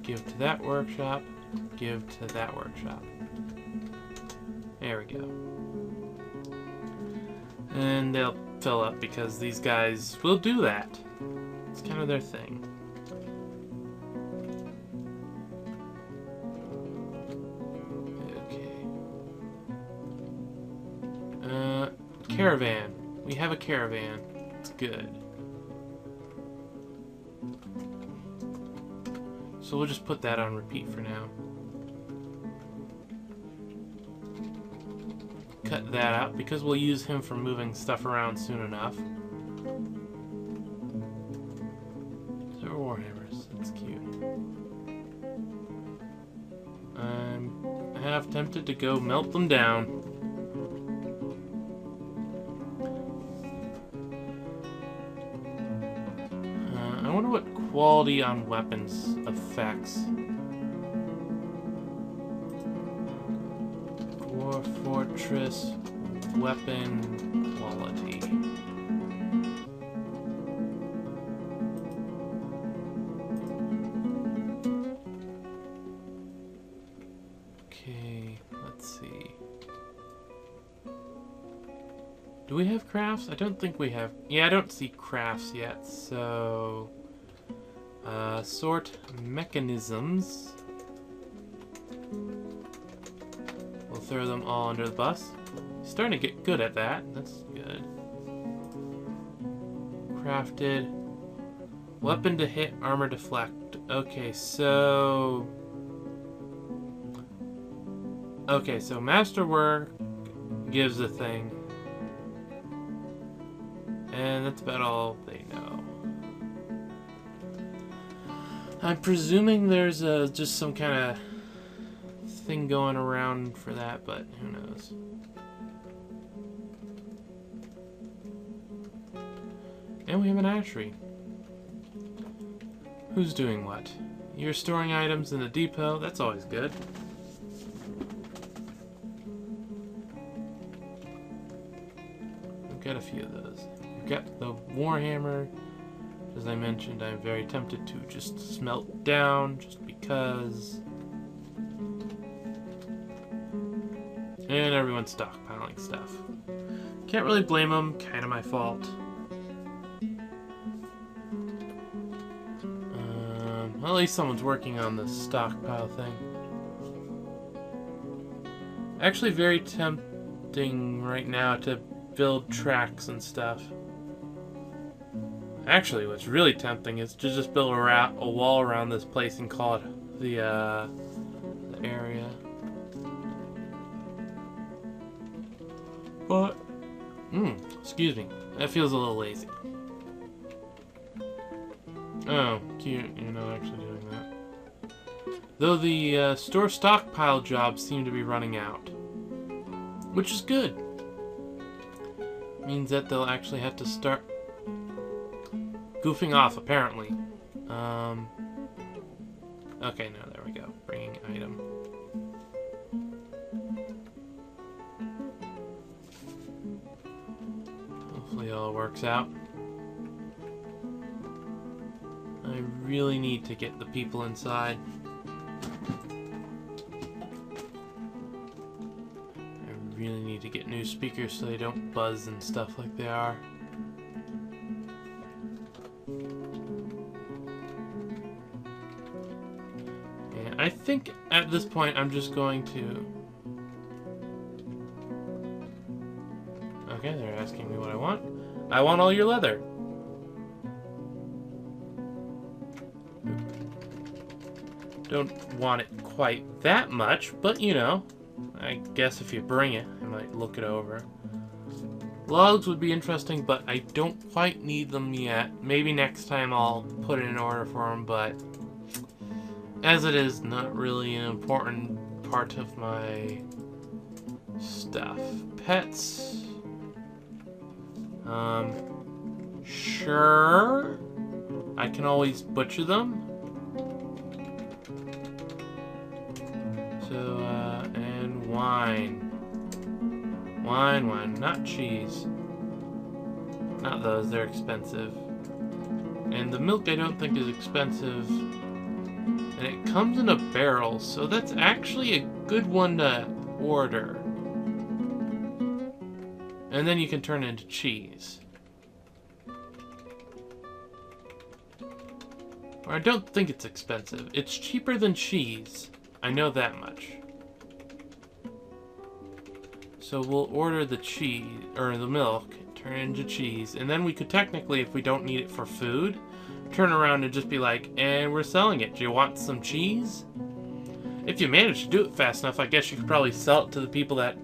give to that workshop, give to that workshop. There we go. And they'll fill up because these guys will do that. It's kind of their thing. Okay. Caravan. We have a caravan. It's good. So we'll just put that on repeat for now. Cut that out because we'll use him for moving stuff around soon enough. Those are warhammers. That's cute. I'm half tempted to go melt them down. I wonder what quality on weapons affects. Dwarf Fortress weapon quality. Okay, let's see. Do we have crafts? I don't think we have. Yeah, I don't see crafts yet, so sort mechanisms. We'll throw them all under the bus. Starting to get good at that. That's good. Crafted. Weapon to hit, armor deflect. Okay, so Masterwork gives a thing. And that's about all they know. I'm presuming there's just some kind of thing going around for that, but who knows. And we have an ashery. Who's doing what? You're storing items in the depot. That's always good. We've got a few of those. We've got the Warhammer. As I mentioned, I'm very tempted to just smelt down just because. And everyone's stockpiling stuff. Can't really blame them. Kind of my fault. Well, at least someone's working on the stockpile thing. Actually, very tempting right now to build tracks and stuff. Actually, what's really tempting is to just build a wall around this place and call it the area. But, excuse me, that feels a little lazy. Oh, cute, you're not actually doing that. Though the store stockpile jobs seem to be running out. Which is good. Means that they'll actually have to start goofing off, apparently. Okay, no, there we go. Bringing item. Hopefully it all works out. I really need to get the people inside. really need to get new speakers so they don't buzz and stuff like they are. And I think at this point I'm just going to... Okay, they're asking me what I want. I want all your leather. Don't want it quite that much, but you know, I guess if you bring it, I might look it over. Logs would be interesting, but I don't quite need them yet. Maybe next time I'll put it in order for them, but as it is, not really an important part of my stuff. Pets. Sure. I can always butcher them. So, and wine. Wine, not cheese. Not those, they're expensive. And the milk I don't think is expensive. And it comes in a barrel, so that's actually a good one to order. And then you can turn it into cheese. Or I don't think it's expensive. It's cheaper than cheese. I know that much. So we'll order the cheese, or the milk, turn it into cheese, and then we could technically, if we don't need it for food, turn around and just be like, and we're selling it. Do you want some cheese? If you manage to do it fast enough, I guess you could probably sell it to the people that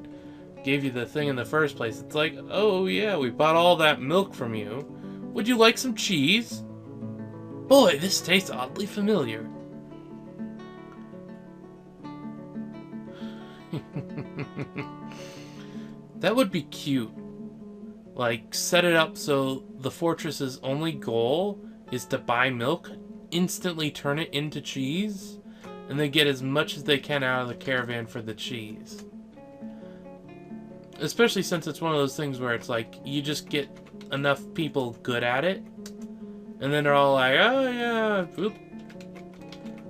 gave you the thing in the first place. It's like, oh yeah, we bought all that milk from you. Would you like some cheese? Boy, this tastes oddly familiar. That would be cute. Like, set it up so the fortress's only goal is to buy milk, instantly turn it into cheese, and then get as much as they can out of the caravan for the cheese. Especially since it's one of those things where it's like, you just get enough people good at it, and then they're all like, oh yeah, whoop.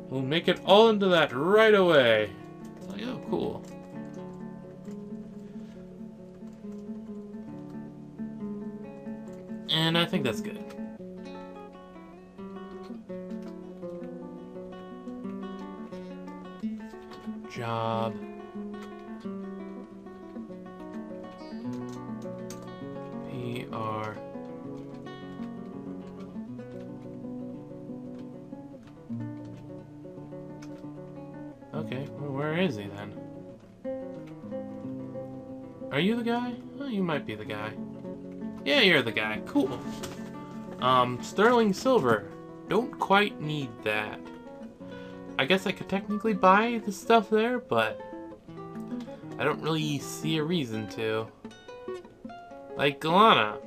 We'll make it all into that right away. It's like, oh, cool. And I think that's good. Job. PR. Okay, well, where is he then? Are you the guy? Oh, you might be the guy. Yeah, you're the guy. Cool. Sterling silver. Don't quite need that. I guess I could technically buy the stuff there, but I don't really see a reason to. Like Galena.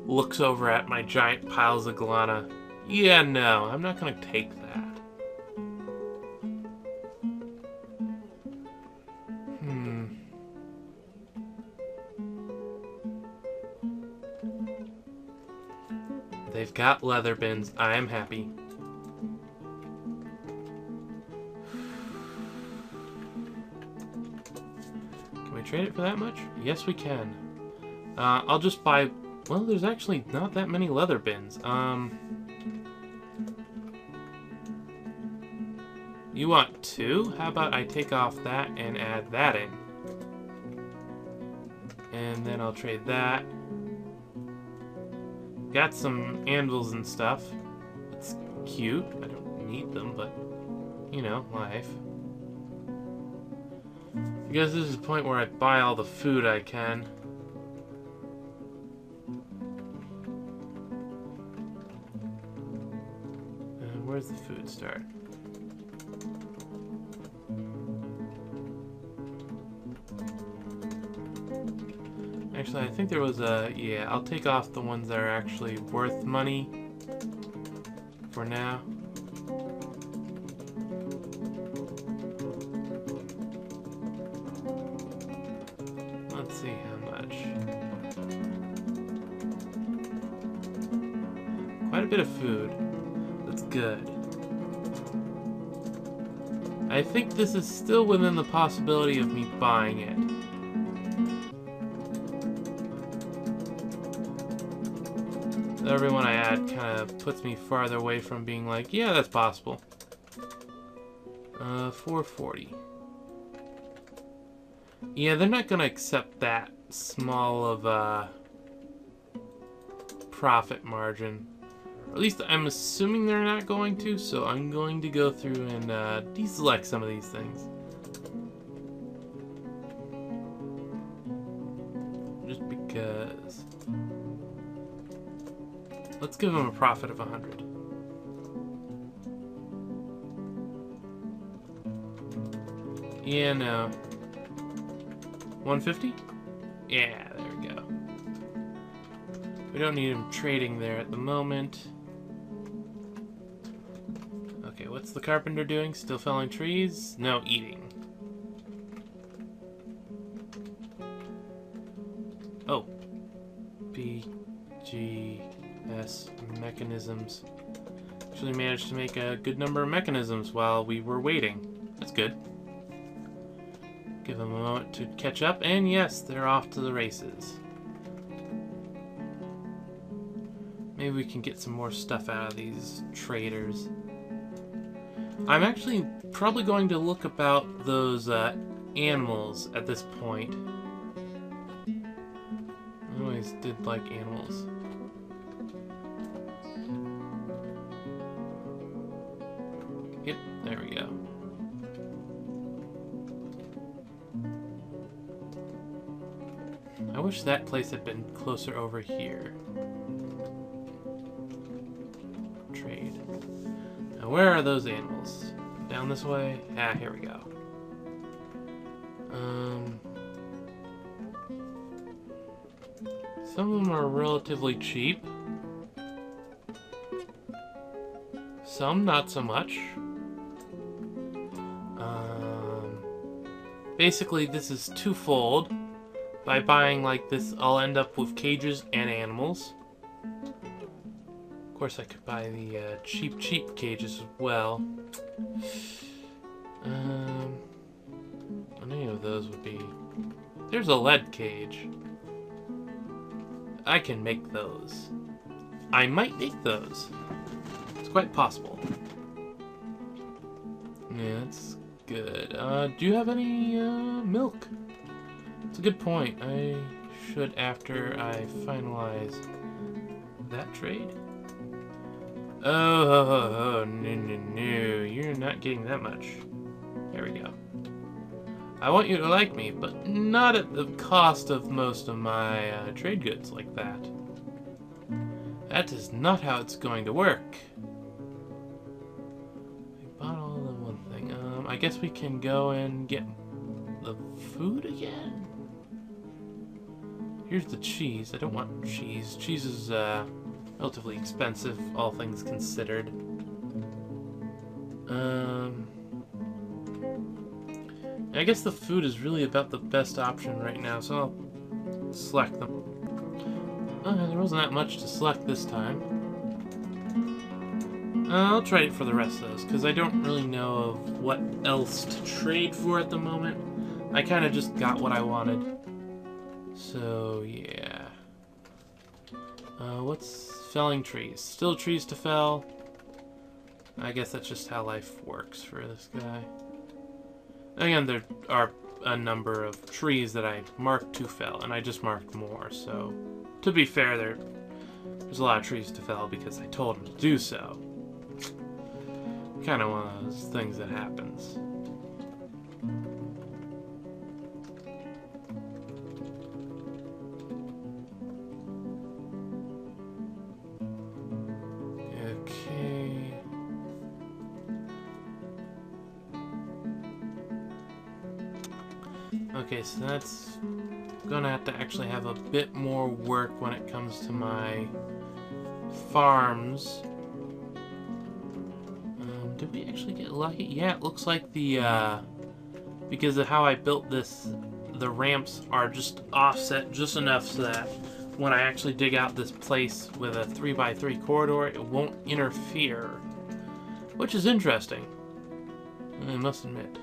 Looks over at my giant piles of Galena. Yeah, no, I'm not gonna take that. They've got leather bins. I am happy. Can we trade it for that much? Yes, we can. I'll just buy... Well, there's actually not that many leather bins. You want 2? How about I take off that and add that in? And then I'll trade that. Got some anvils and stuff. It's cute. I don't need them, but, you know, life. I guess this is the point where I buy all the food I can. And where's the food start? Actually, I think there was a... Yeah, I'll take off the ones that are actually worth money for now. Let's see how much. Quite a bit of food. That's good. I I think this is still within the possibility of me buying it. Everyone I add kind of puts me farther away from being like, yeah, that's possible. 440. Yeah, they're not gonna accept that small of a profit margin. Or at least I'm assuming they're not going to, so I'm going to go through and deselect some of these things. Just because. Let's give them a profit of 100. Yeah, no. 150? Yeah, there we go. We don't need him trading there at the moment. Okay, what's the carpenter doing? Still felling trees? No, eating. Oh. BGS mechanisms. Actually managed to make a good number of mechanisms while we were waiting. That's good. Give them a moment to catch up, and yes, they're off to the races. Maybe we can get some more stuff out of these traders. I'm actually probably going to look about those animals at this point. I always did like animals. Yep, there we go. I wish that place had been closer over here. Trade. Now, where are those animals? Down this way? Ah, here we go. Some of them are relatively cheap. Some not so much. Basically, this is twofold. By buying like this, I'll end up with cages and animals. Of course, I could buy the cheap cages as well. Any of those would be... There's a lead cage. I can make those. I might make those. It's quite possible. Yeah, that's good. Do you have any milk? That's a good point. I should, after I finalize that trade. Oh, no. You're not getting that much. There we go. I want you to like me, but not at the cost of most of my trade goods like that. That is not how it's going to work. I bought all the one thing. I guess we can go and get the food again? Here's the cheese. I don't want cheese. Cheese is relatively expensive, all things considered. I guess the food is really about the best option right now, so I'll select them. There wasn't that much to select this time. I'll trade it for the rest of those, because I don't really know of what else to trade for at the moment. I kind of just got what I wanted. So, yeah. What's felling trees? Still trees to fell? I guess that's just how life works for this guy. Again, there are a number of trees that I marked to fell, and I just marked more, so... To be fair, there's a lot of trees to fell because I told him to do so. Kind of one of those things that happens. Okay, so that's gonna have to actually have a bit more work when it comes to my farms. Did we actually get lucky? Yeah, it looks like the, because of how I built this, the ramps are just offset just enough so that when I actually dig out this place with a 3x3 corridor, it won't interfere. Which is interesting. I must admit.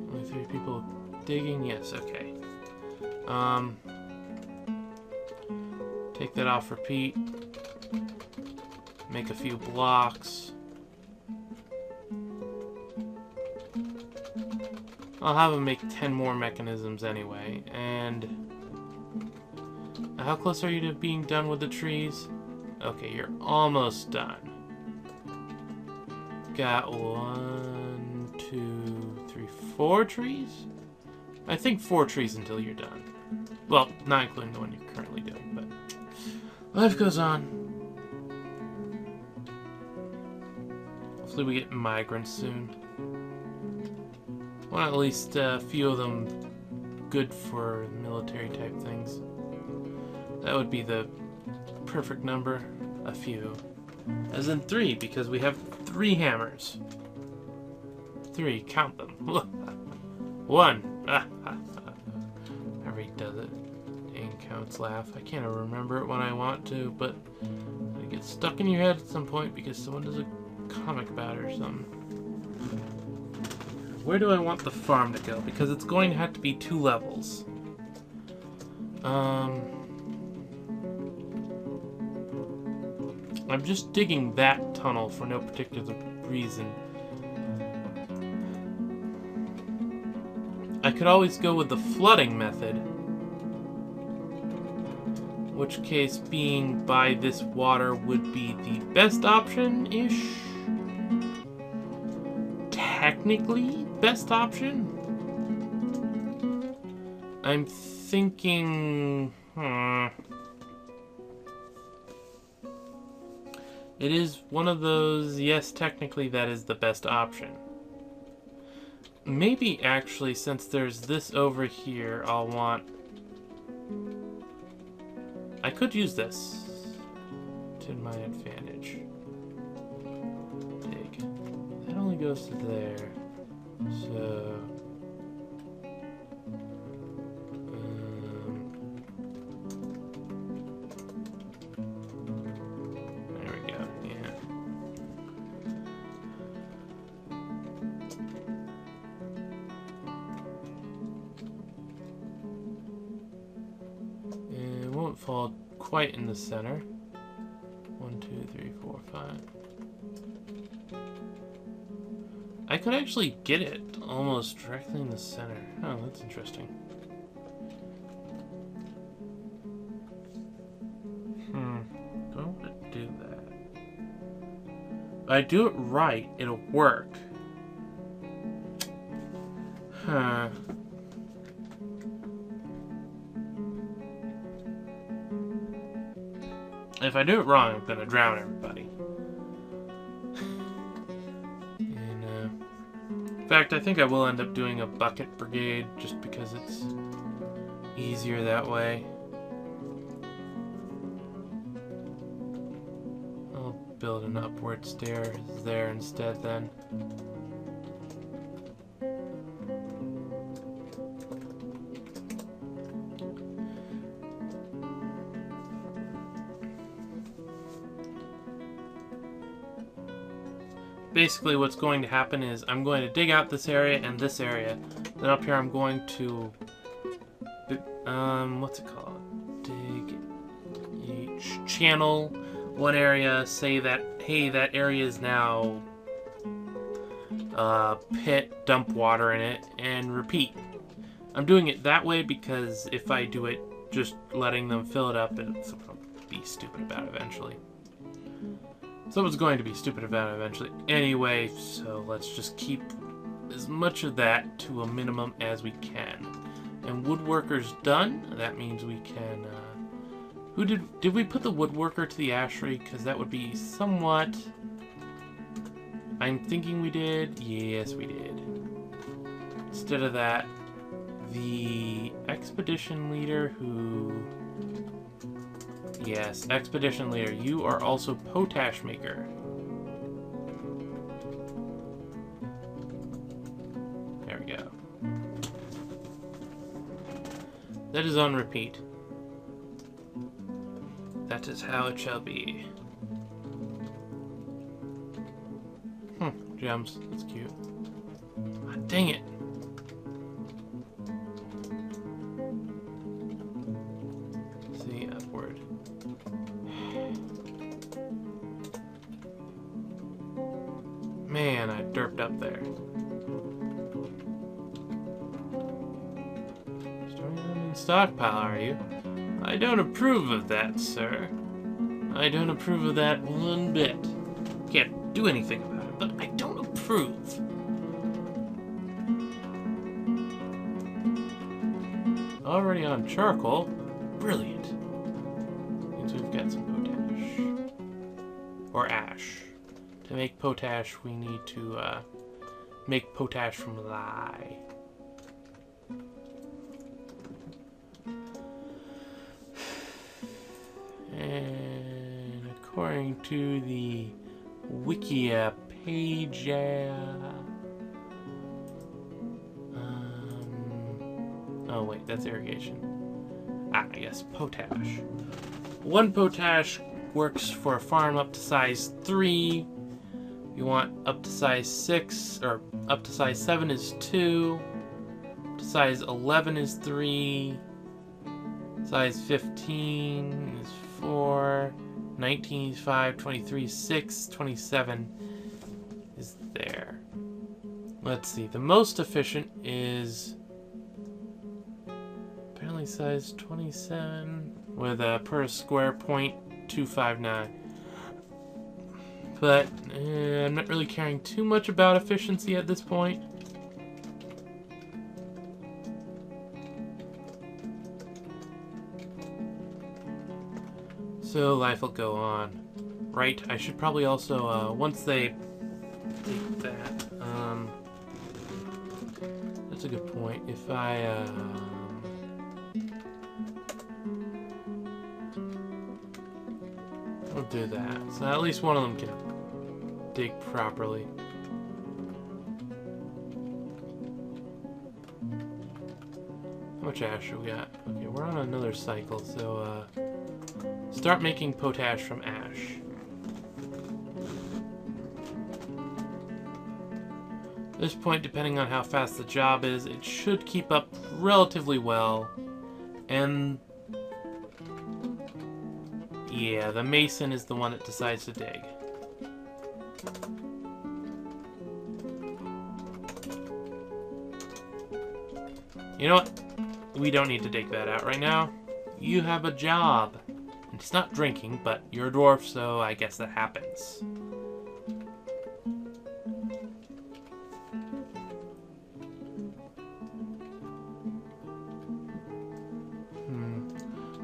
Only 3 people digging? Yes, okay. Take that off repeat. Make a few blocks. I'll have them make 10 more mechanisms anyway. And how close are you to being done with the trees? Okay, you're almost done. Got 1, 2, 3, 4 trees? I think 4 trees until you're done. Well, not including the one you're currently doing, but life goes on. Hopefully we get migrants soon. Well, at least a few of them good for military type things. That would be the perfect number. A few. As in 3, because we have 3 hammers. 3, count them. 1. Harry does it. And counts laugh. I can't remember it when I want to, but it gets stuck in your head at some point because someone does a comic about it or something. Where do I want the farm to go? Because it's going to have to be 2 levels. I'm just digging that tunnel for no particular reason. I could always go with the flooding method. In which case being by this water would be the best option-ish. Technically, best option. I'm thinking... It is one of those, yes, technically that is the best option. Maybe, actually, since there's this over here, I'll want... I could use this to my advantage. Dig. That only goes to there. So... there we go, yeah. And it won't fall quite in the center. 1, 2, 3, 4, 5. I could actually get it almost directly in the center. Oh, that's interesting. Don't want to do that. If I do it right, it'll work. Huh. If I do it wrong, I'm gonna drown everybody. And, in fact, I think I will end up doing a bucket brigade just because it's easier that way. I'll build an upward stair there instead then. Basically what's going to happen is I'm going to dig out this area and this area. Then up here I'm going to what's it called? Dig each channel one area, say that hey, that area is now pit, dump water in it, and repeat. I'm doing it that way because if I do it just letting them fill it up, it's be stupid about it eventually. Someone's going to be stupid about it eventually anyway, so let's just keep as much of that to a minimum as we can. And woodworker's done. That means we can... who did we put the woodworker to the ashery? Because that would be somewhat... I'm thinking we did. Yes, we did. Instead of that, the expedition leader who... Yes, expedition leader, you are also potash maker. There we go. That is on repeat. That is how it shall be. Gems. That's cute. Ah, dang it. Let's see, upward. Man, I derped up there. Storing them in stockpile, are you? I don't approve of that, sir. I don't approve of that one bit. Can't do anything about it, but I don't approve. Already on charcoal. Brilliant. Means we've got some potash. Or ash. To make potash, we need to make potash from lye. And according to the Wikia page, oh wait, that's irrigation. I guess potash. 1 potash works for a farm up to size 3. You want up to size 6, or up to size 7 is 2. Up to size 11 is 3. Size 15 is 4. 19 is 5. 23 is 6. 27 is there. Let's see. The most efficient is apparently size 27 with a per square 0.259. But I'm not really caring too much about efficiency at this point. So life will go on. Right, I should probably also, once they take that, that's a good point. If I, I'll do that. So at least one of them can dig properly. How much ash have we got? Okay, we're on another cycle, so start making potash from ash. At this point, depending on how fast the job is, it should keep up relatively well. And yeah, the mason is the one that decides to dig. You know what? We don't need to dig that out right now. You have a job. It's not drinking, but you're a dwarf, so I guess that happens.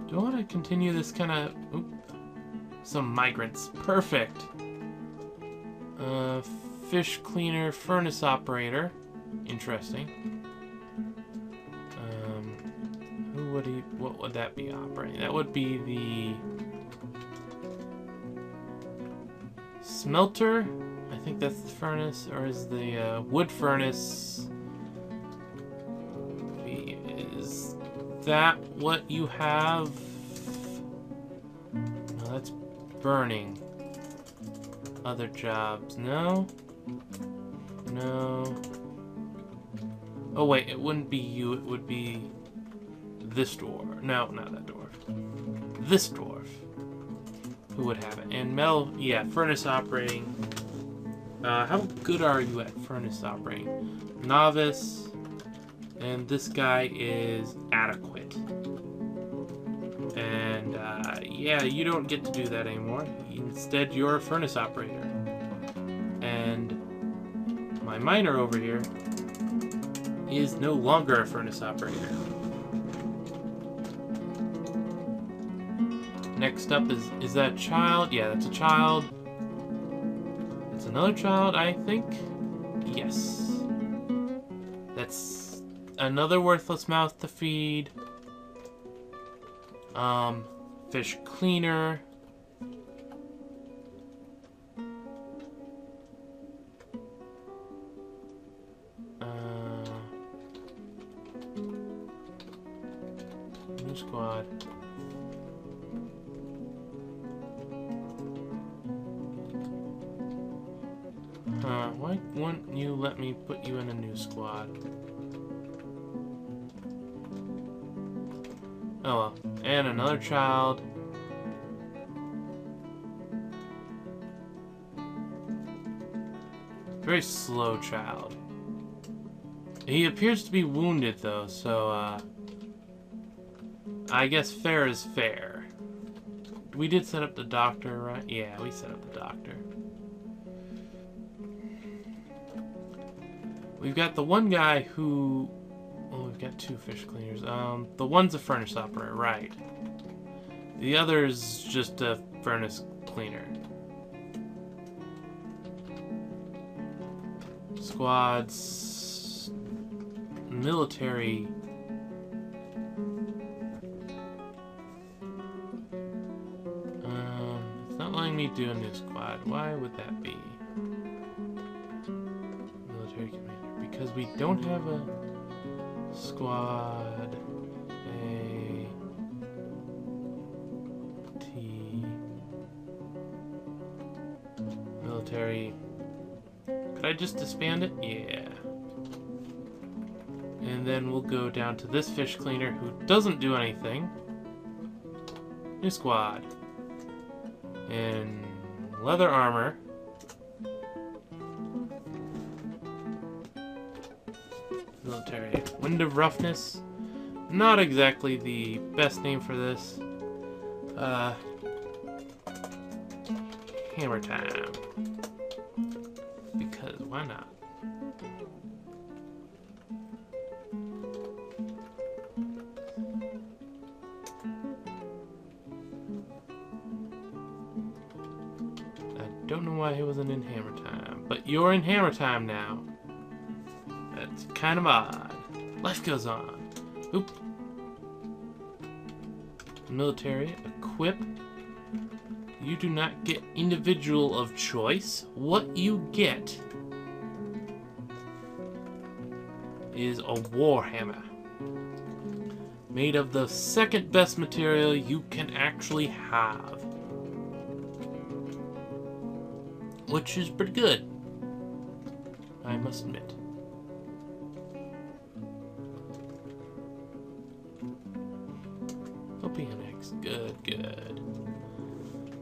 Do I want to continue this kind of... Some migrants. Perfect. Fish cleaner, furnace operator. Interesting. What would that be operating? That would be the smelter. I think that's the furnace, or is the wood furnace? Is that what you have? No, that's burning. Other jobs? No. No. Oh wait, it wouldn't be you. It would be this dwarf. No, not that dwarf. This dwarf. Who would have it? And metal, yeah, furnace operating. How good are you at furnace operating? Novice. And this guy is adequate. And, yeah, you don't get to do that anymore. Instead, you're a furnace operator. And my miner over here is no longer a furnace operator. Next up is that a child? Yeah, that's a child. That's another child, I think. Yes. That's another worthless mouth to feed. Fish cleaner. Why wouldn't you let me put you in a new squad? Oh well. And another child. Very slow child. He appears to be wounded though, so I guess fair is fair. We did set up the doctor, right? Yeah, we set up the doctor. We've got the one guy who... Oh, we've got two fish cleaners. The one's a furnace operator, right. The other's just a furnace cleaner. Squads... Military... It's not letting me do a new squad. Why would that be? Military commander. Because we don't have a squad A T military. Could I just disband it? Yeah. And then we'll go down to this fish cleaner who doesn't do anything. New squad. In leather armor. Military. Wind of Roughness. Not exactly the best name for this. Hammer time. Because why not? I don't know why he wasn't in Hammer Time, but you're in Hammer Time now. That's kind of odd. Life goes on. Oop. Military. Equip. You do not get individual of choice. What you get is a warhammer. Made of the second best material you can actually have. Which is pretty good, I must admit. OPNX, good, good.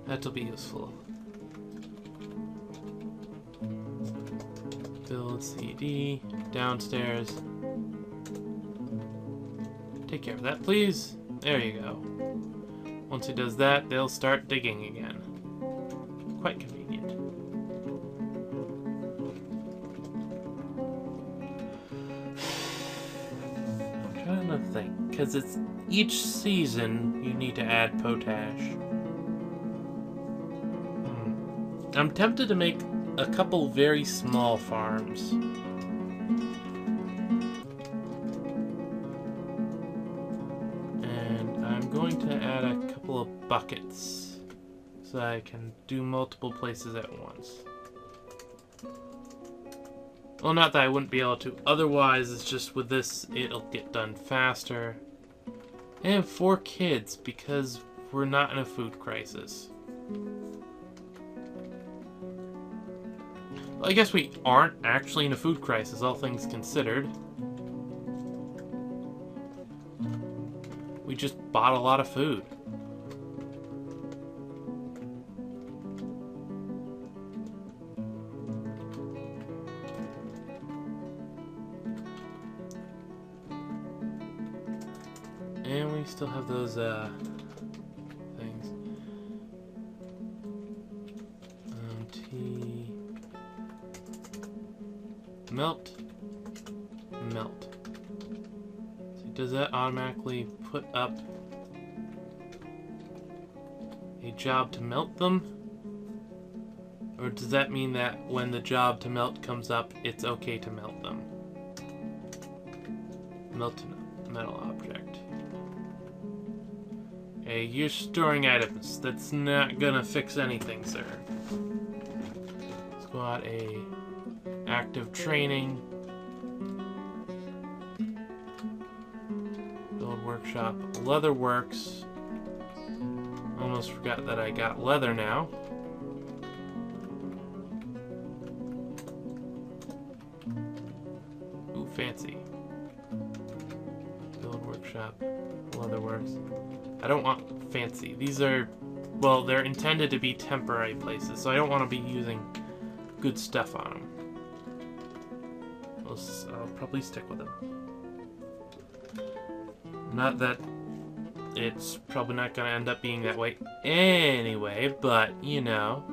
That'll be useful. Build CD, downstairs. Take care of that, please. There you go. Once he does that, they'll start digging again. Quite convenient. I'm trying to think, because it's each season you need to add potash. I'm tempted to make a couple very small farms. And I'm going to add a couple of buckets so I can do multiple places at once. Well, not that I wouldn't be able to. Otherwise, it's just with this, it'll get done faster. And 4 kids, because we're not in a food crisis. Well, I guess we aren't actually in a food crisis, all things considered. We just bought a lot of food. And we still have those, things. Tea. Melt. Melt. So does that automatically put up a job to melt them? Or does that mean that when the job to melt comes up, it's okay to melt them? Melt a metal object. Hey, you're storing items. That's not gonna fix anything, sir. Squad A. Active training. Build workshop. Leather works. Almost forgot that I got leather now. fancy. Build workshop, leatherworks. I don't want fancy. These are, well, they're intended to be temporary places, so I don't want to be using good stuff on them. I'll probably stick with them. Not that it's probably not going to end up being that way anyway, but, you know.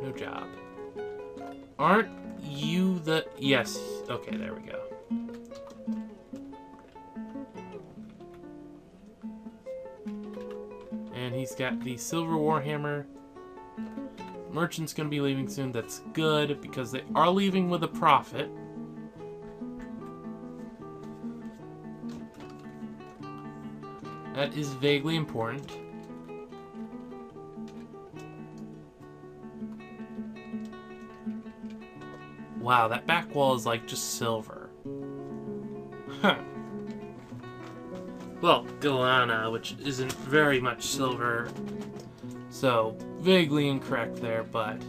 No job. Aren't you the... Yes. Okay, there we go. And he's got the silver warhammer. Merchant's going to be leaving soon. That's good, because they are leaving with a profit. That is vaguely important. Wow, that back wall is like just silver. Huh. Well, Galena, which isn't very much silver, so vaguely incorrect there, but...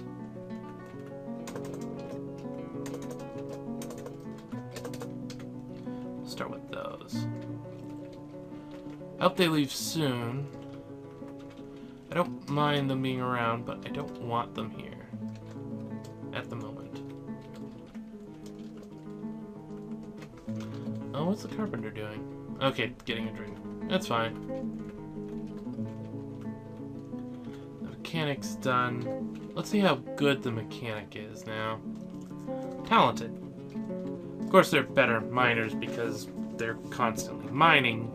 We'll start with those. I hope they leave soon. I don't mind them being around, but I don't want them here at the moment. Oh, what's the carpenter doing? Okay, getting a drink. That's fine. The mechanic's done. Let's see how good the mechanic is now. Talented. Of course, they're better miners because they're constantly mining.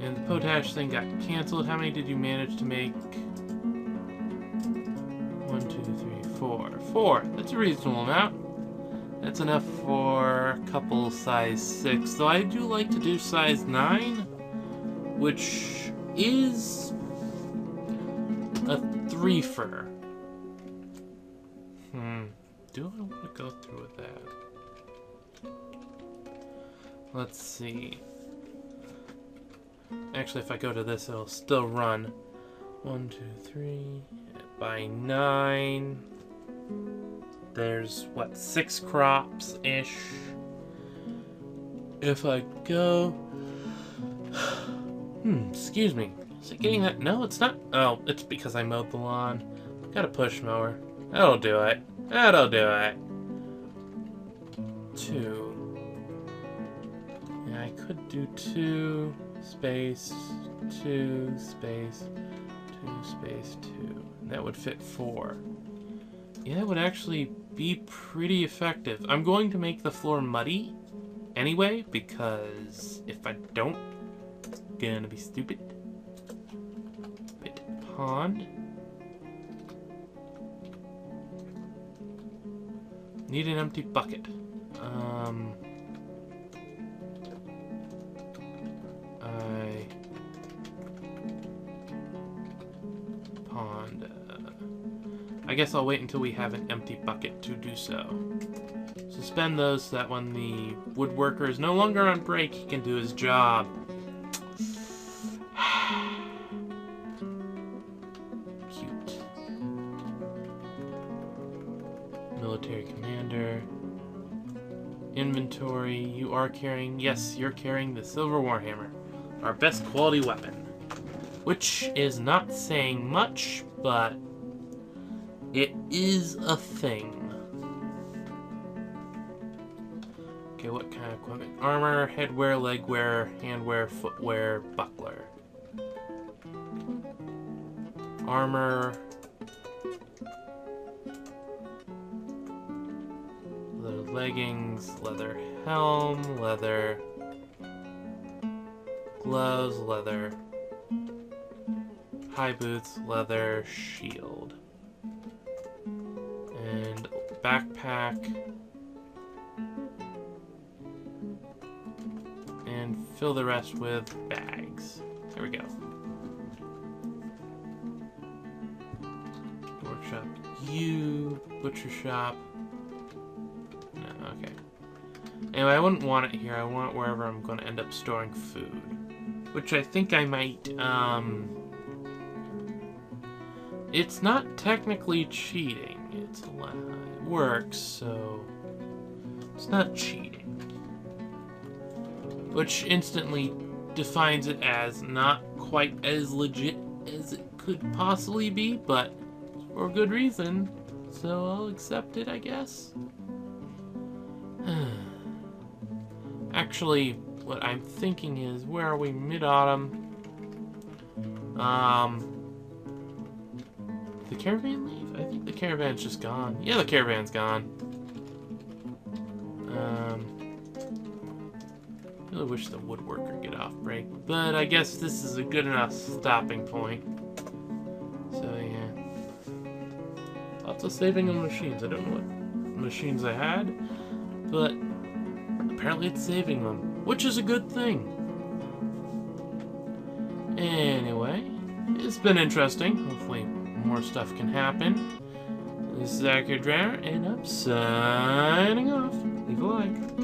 And the potash thing got canceled. How many did you manage to make? 1, 2, 3, 4. 4. That's a reasonable amount. That's enough for a couple size 6. Though I do like to do size 9, which is a 3-fer. Do I want to go through with that? Let's see. Actually, if I go to this, it'll still run. 1, 2, 3, by 9. There's, what, 6 crops-ish. If I go... excuse me. Is it getting that? No, it's not. Oh, it's because I mowed the lawn. Got a push mower. That'll do it. That'll do it. 2. Yeah, I could do 2, space, 2, space, 2, space, 2. That would fit 4. Yeah, that would actually be pretty effective. I'm going to make the floor muddy anyway, because if I don't, it's gonna be stupid. Pit pond. Need an empty bucket. Pond. I guess I'll wait until we have an empty bucket to do so. Suspend those so that when the woodworker is no longer on break, he can do his job. Cute. Military commander. Inventory. You are carrying... Yes, you're carrying the silver warhammer. Our best quality weapon. Which is not saying much, but... it is a thing. Okay, what kind of equipment? Armor, headwear, legwear, handwear, footwear, buckler. Armor. Leather leggings, leather helm, leather gloves, leather high boots, leather shield. And backpack. And fill the rest with bags. There we go. Workshop. You. Butcher shop. No, okay. Anyway, I wouldn't want it here. I want it wherever I'm going to end up storing food. Which I think I might, It's not technically cheating. It's allowed. works, so it's not cheating. Which instantly defines it as not quite as legit as it could possibly be, but for good reason, so I'll accept it, I guess. Actually, what I'm thinking is, where are we? Mid-autumn. The caravan leave? I think the caravan's just gone. Yeah, the caravan's gone. I really wish the woodworker would get off break, but I guess this is a good enough stopping point. So yeah, lots of saving on machines. I don't know what machines I had, but apparently it's saving them, which is a good thing. Anyway, it's been interesting. Hopefully more stuff can happen. This is Akhier, and I'm signing off. Leave a like.